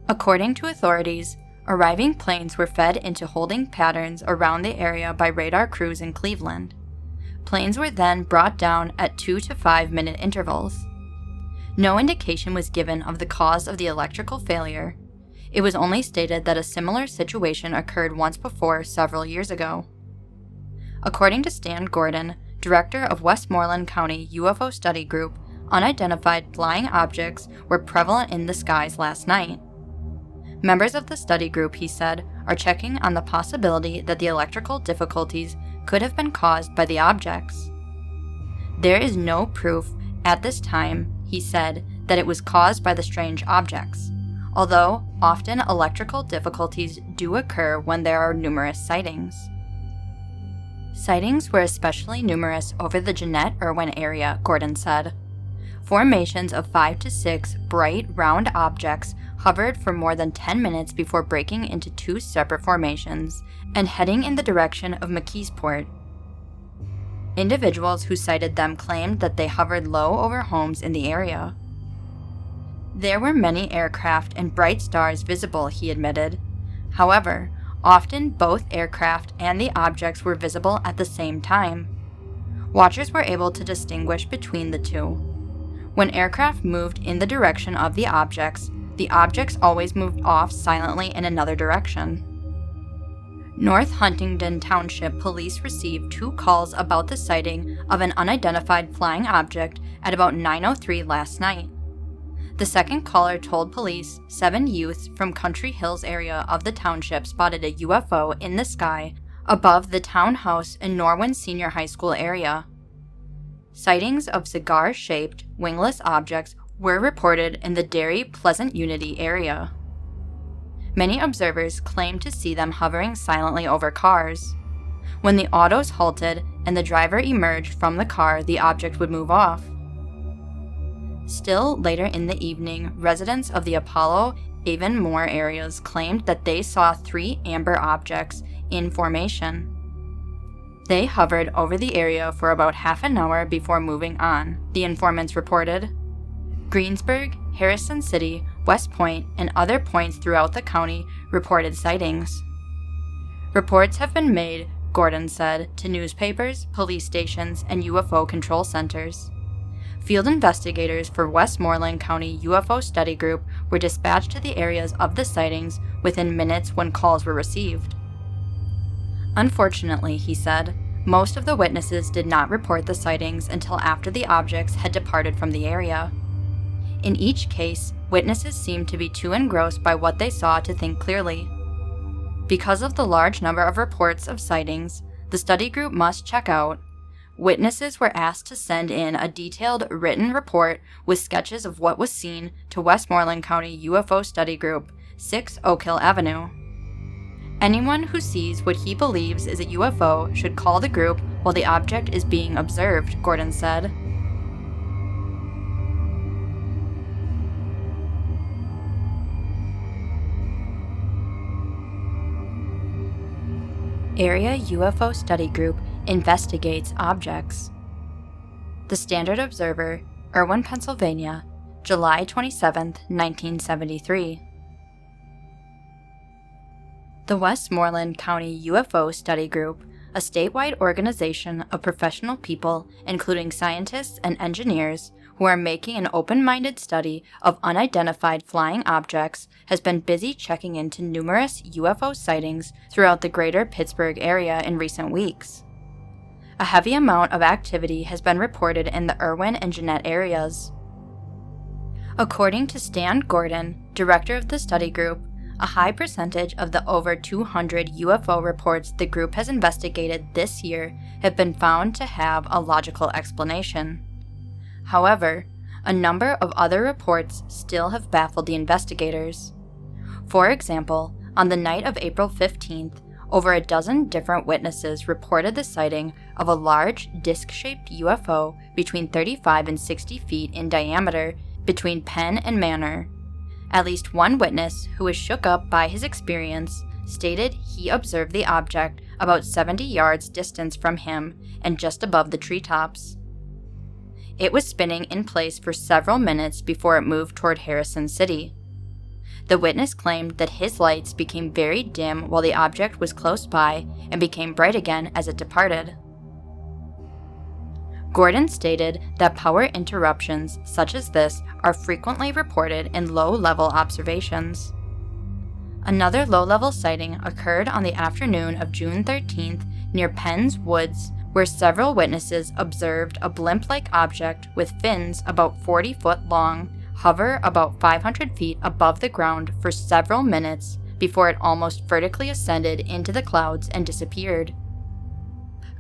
According to authorities, arriving planes were fed into holding patterns around the area by radar crews in Cleveland. Planes were then brought down at 2 to 5 minute intervals. No indication was given of the cause of the electrical failure. It was only stated that a similar situation occurred once before several years ago. According to Stan Gordon, director of Westmoreland County UFO Study Group, unidentified flying objects were prevalent in the skies last night. Members of the study group, he said, are checking on the possibility that the electrical difficulties could have been caused by the objects. There is no proof at this time, he said, that it was caused by the strange objects, although often electrical difficulties do occur when there are numerous sightings. Sightings were especially numerous over the Jeanette-Irwin area, Gordon said. Formations of 5 to 6 bright, round objects hovered for more than 10 minutes before breaking into 2 separate formations and heading in the direction of McKeesport. Individuals who sighted them claimed that they hovered low over homes in the area. There were many aircraft and bright stars visible, he admitted. However, often both aircraft and the objects were visible at the same time. Watchers were able to distinguish between the two. When aircraft moved in the direction of the objects always moved off silently in another direction. North Huntingdon Township police received 2 calls about the sighting of an unidentified flying object at about 9:03 last night. The second caller told police 7 youths from Country Hills area of the township spotted a UFO in the sky above the townhouse in Norwin Senior High School area. Sightings of cigar-shaped, wingless objects were reported in the Derry Pleasant Unity area. Many observers claimed to see them hovering silently over cars. When the autos halted and the driver emerged from the car, the object would move off. Still later in the evening, residents of the Apollo, Avonmore areas claimed that they saw 3 amber objects in formation. They hovered over the area for about half an hour before moving on, the informants reported. Greensburg, Harrison City, West Point, and other points throughout the county reported sightings. Reports have been made, Gordon said, to newspapers, police stations, and UFO control centers. Field investigators for Westmoreland County UFO Study Group were dispatched to the areas of the sightings within minutes when calls were received. Unfortunately, he said, most of the witnesses did not report the sightings until after the objects had departed from the area. In each case, witnesses seemed to be too engrossed by what they saw to think clearly. Because of the large number of reports of sightings, the study group must check out. Witnesses were asked to send in a detailed written report with sketches of what was seen to Westmoreland County UFO Study Group, 6 Oak Hill Avenue. Anyone who sees what he believes is a UFO should call the group while the object is being observed, Gordon said. Area UFO Study Group investigates objects. The Standard Observer, Irwin, Pennsylvania, July 27, 1973. The Westmoreland County UFO Study Group, a statewide organization of professional people, including scientists and engineers, who are making an open-minded study of unidentified flying objects, has been busy checking into numerous UFO sightings throughout the greater Pittsburgh area in recent weeks. A heavy amount of activity has been reported in the Irwin and Jeannette areas. According to Stan Gordon, director of the study group, a high percentage of the over 200 UFO reports the group has investigated this year have been found to have a logical explanation. However, a number of other reports still have baffled the investigators. For example, on the night of April 15th, over a dozen different witnesses reported the sighting of a large disc-shaped UFO between 35 and 60 feet in diameter between Penn and Manor. At least one witness, who was shook up by his experience, stated he observed the object about 70 yards distance from him and just above the treetops. It was spinning in place for several minutes before it moved toward Harrison City. The witness claimed that his lights became very dim while the object was close by and became bright again as it departed. Gordon stated that power interruptions such as this are frequently reported in low-level observations. Another low-level sighting occurred on the afternoon of June 13th near Penn's Woods, where several witnesses observed a blimp-like object with fins about 40 foot long hover about 500 feet above the ground for several minutes before it almost vertically ascended into the clouds and disappeared.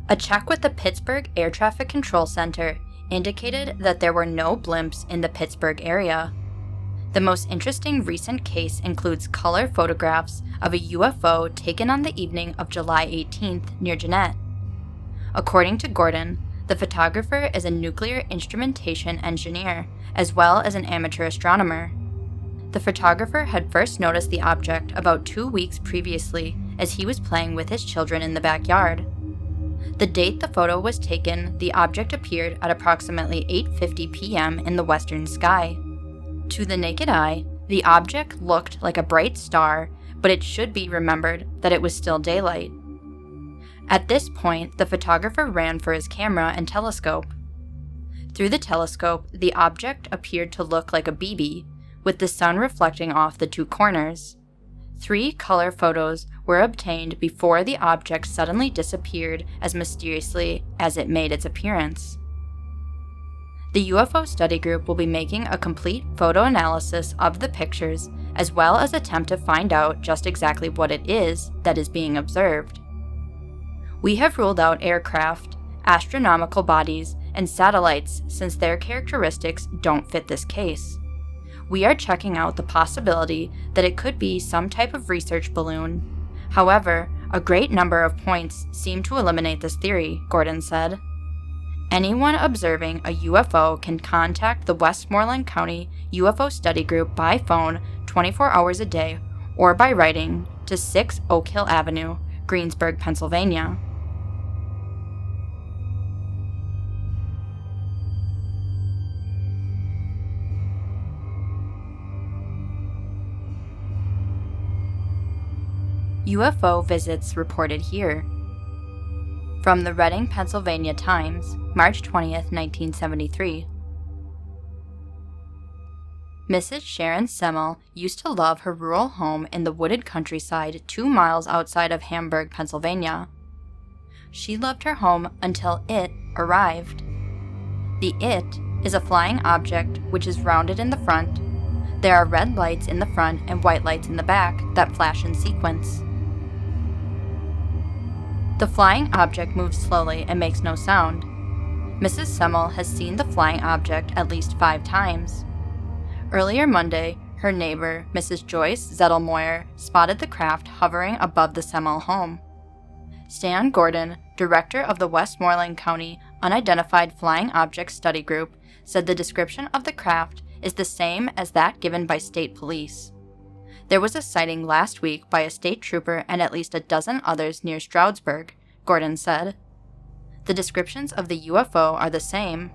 A check with the Pittsburgh Air Traffic Control Center indicated that there were no blimps in the Pittsburgh area. The most interesting recent case includes color photographs of a UFO taken on the evening of July 18th near Jeannette. According to Gordon, the photographer is a nuclear instrumentation engineer, as well as an amateur astronomer. The photographer had first noticed the object about 2 weeks previously as he was playing with his children in the backyard. The date the photo was taken, the object appeared at approximately 8:50 p.m. in the western sky. To the naked eye, the object looked like a bright star, but it should be remembered that it was still daylight. At this point, the photographer ran for his camera and telescope. Through the telescope, the object appeared to look like a BB, with the sun reflecting off the two corners. 3 color photos were obtained before the object suddenly disappeared as mysteriously as it made its appearance. The UFO study group will be making a complete photo analysis of the pictures, as well as attempt to find out just exactly what it is that is being observed. We have ruled out aircraft, astronomical bodies, and satellites since their characteristics don't fit this case. We are checking out the possibility that it could be some type of research balloon. However, a great number of points seem to eliminate this theory, Gordon said. Anyone observing a UFO can contact the Westmoreland County UFO Study Group by phone 24 hours a day or by writing to 6 Oak Hill Avenue, Greensburg, Pennsylvania. UFO visits reported here. From the Reading, Pennsylvania Times, March 20th, 1973. Mrs. Sharon Semmel used to love her rural home in the wooded countryside 2 miles outside of Hamburg, Pennsylvania. She loved her home until it arrived. The it is a flying object which is rounded in the front. There are red lights in the front and white lights in the back that flash in sequence. The flying object moves slowly and makes no sound. Mrs. Semmel has seen the flying object at least 5 times. Earlier Monday, her neighbor, Mrs. Joyce Zettelmoyer, spotted the craft hovering above the Semmel home. Stan Gordon, director of the Westmoreland County Unidentified Flying Object Study Group, said the description of the craft is the same as that given by state police. There was a sighting last week by a state trooper and at least a dozen others near Stroudsburg, Gordon said. The descriptions of the UFO are the same.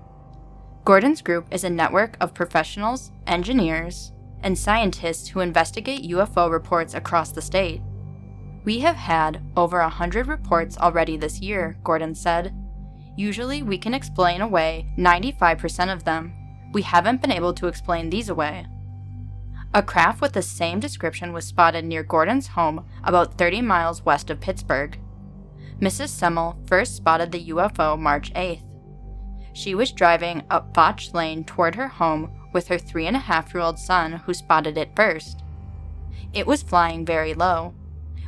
Gordon's group is a network of professionals, engineers, and scientists who investigate UFO reports across the state. We have had over 100 reports already this year, Gordon said. Usually we can explain away 95% of them. We haven't been able to explain these away. A craft with the same description was spotted near Gordon's home about 30 miles west of Pittsburgh. Mrs. Semmel first spotted the UFO March 8th. She was driving up Foch Lane toward her home with her 3.5-year-old son, who spotted it first. It was flying very low.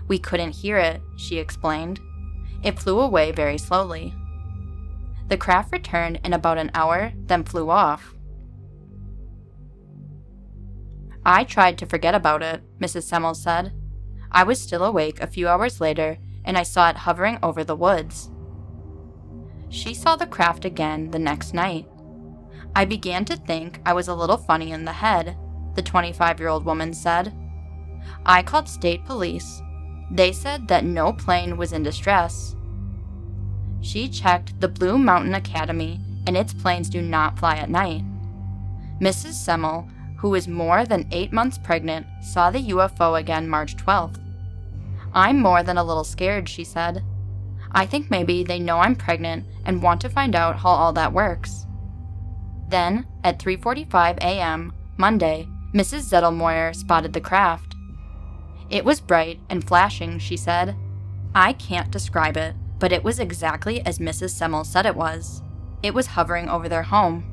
We couldn't hear it, she explained. It flew away very slowly. The craft returned in about an hour, then flew off. I tried to forget about it, Mrs. Semmel said. I was still awake a few hours later, and I saw it hovering over the woods. She saw the craft again the next night. I began to think I was a little funny in the head, the 25-year-old woman said. I called state police. They said that no plane was in distress. She checked the Blue Mountain Academy, and its planes do not fly at night. Mrs. Semmel, who is more than 8 months pregnant, saw the UFO again March 12th. I'm more than a little scared, she said. I think maybe they know I'm pregnant and want to find out how all that works. Then, at 3:45 a.m., Monday, Mrs. Zettelmoyer spotted the craft. It was bright and flashing, she said. I can't describe it, but it was exactly as Mrs. Semmel said it was. It was hovering over their home.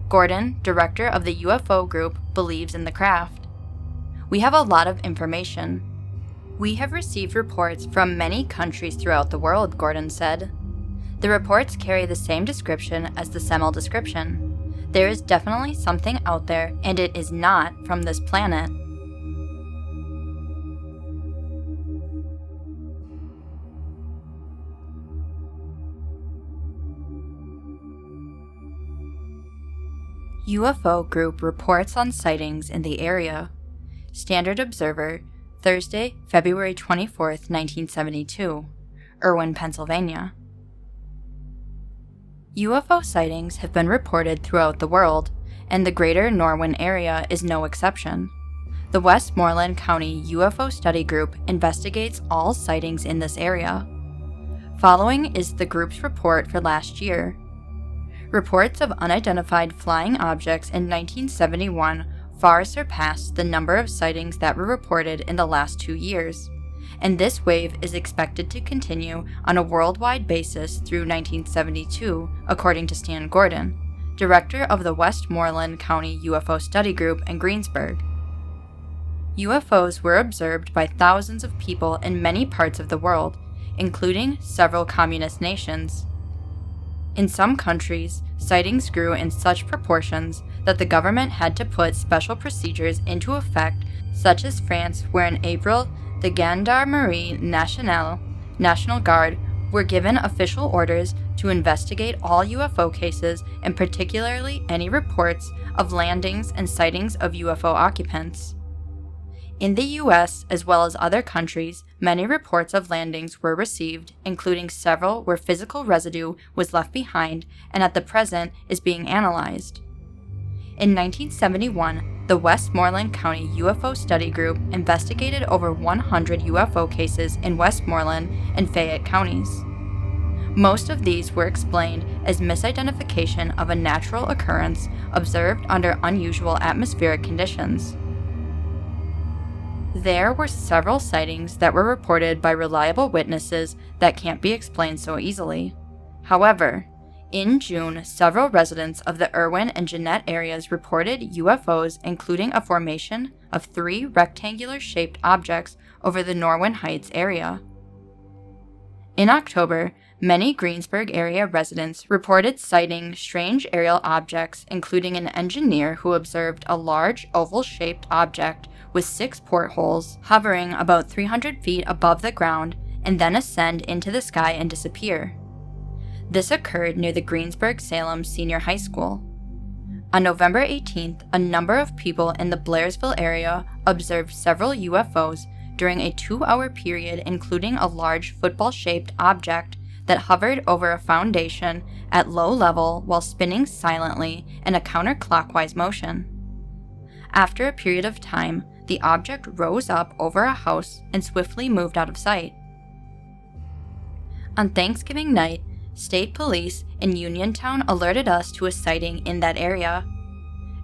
Gordon, director of the UFO group, believes in the craft. We have a lot of information. We have received reports from many countries throughout the world, Gordon said. The reports carry the same description as the Semmel description. There is definitely something out there, and it is not from this planet. UFO group reports on sightings in the area. Standard Observer, Thursday, February 24, 1972, Irwin, Pennsylvania. UFO sightings have been reported throughout the world, and the greater Norwin area is no exception. The Westmoreland County UFO Study Group investigates all sightings in this area. Following is the group's report for last year. Reports of unidentified flying objects in 1971 far surpassed the number of sightings that were reported in the last 2 years, and this wave is expected to continue on a worldwide basis through 1972, according to Stan Gordon, director of the Westmoreland County UFO Study Group in Greensburg. UFOs were observed by thousands of people in many parts of the world, including several communist nations. In some countries, sightings grew in such proportions that the government had to put special procedures into effect, such as France, where in April, the Gendarmerie Nationale, National Guard, were given official orders to investigate all UFO cases, and particularly any reports of landings and sightings of UFO occupants. In the U.S., as well as other countries, many reports of landings were received, including several where physical residue was left behind and at the present is being analyzed. In 1971, the Westmoreland County UFO Study Group investigated over 100 UFO cases in Westmoreland and Fayette counties. Most of these were explained as misidentification of a natural occurrence observed under unusual atmospheric conditions. There were several sightings that were reported by reliable witnesses that can't be explained so easily. However, in June, several residents of the Irwin and Jeannette areas reported UFOs, including a formation of 3 rectangular-shaped objects over the Norwin Heights area. In October, many Greensburg area residents reported sighting strange aerial objects, including an engineer who observed a large oval-shaped object with 6 portholes hovering about 300 feet above the ground and then ascend into the sky and disappear. This occurred near the Greensburg-Salem Senior High School. On November 18th, a number of people in the Blairsville area observed several UFOs during a 2-hour period, including a large football-shaped object that hovered over a foundation at low level while spinning silently in a counterclockwise motion. After a period of time, the object rose up over a house and swiftly moved out of sight. On Thanksgiving night, state police in Uniontown alerted us to a sighting in that area.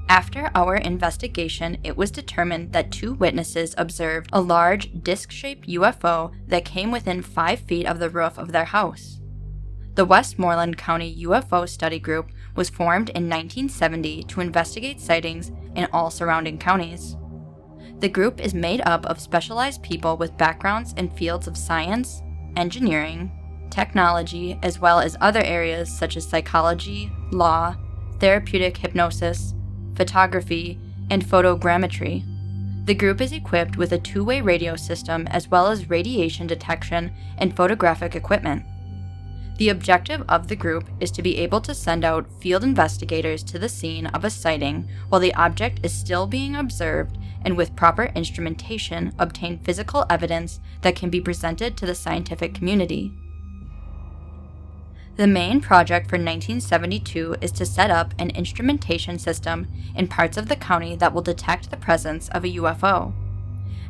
After our investigation, it was determined that 2 witnesses observed a large disc-shaped UFO that came within 5 feet of the roof of their house. The Westmoreland County UFO Study Group was formed in 1970 to investigate sightings in all surrounding counties. The group is made up of specialized people with backgrounds in fields of science, engineering, technology, as well as other areas such as psychology, law, therapeutic hypnosis, photography, and photogrammetry. The group is equipped with a 2-way radio system as well as radiation detection and photographic equipment. The objective of the group is to be able to send out field investigators to the scene of a sighting while the object is still being observed, and with proper instrumentation obtain physical evidence that can be presented to the scientific community. The main project for 1972 is to set up an instrumentation system in parts of the county that will detect the presence of a UFO.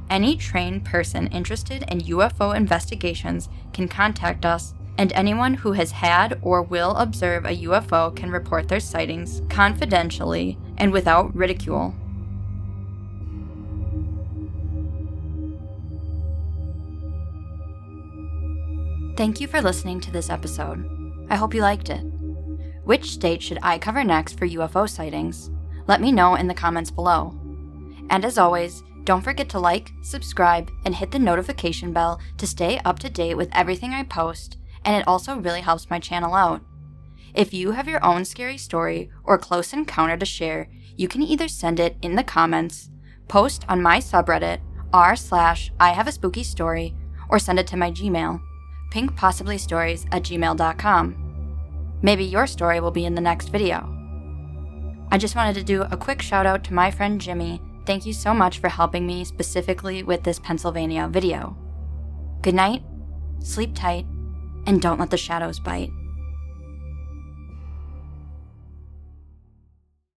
Any trained person interested in UFO investigations can contact us, and anyone who has had or will observe a UFO can report their sightings confidentially and without ridicule. Thank you for listening to this episode. I hope you liked it. Which state should I cover next for UFO sightings? Let me know in the comments below. And as always, don't forget to like, subscribe, and hit the notification bell to stay up to date with everything I post, and it also really helps my channel out. If you have your own scary story or close encounter to share, you can either send it in the comments, post on my subreddit, r/ihaveaspookystory, or send it to my Gmail, pinkpossiblystories@gmail.com. Maybe your story will be in the next video. I just wanted to do a quick shout out to my friend Jimmy. Thank you so much for helping me specifically with this Pennsylvania video. Good night, sleep tight, and don't let the shadows bite.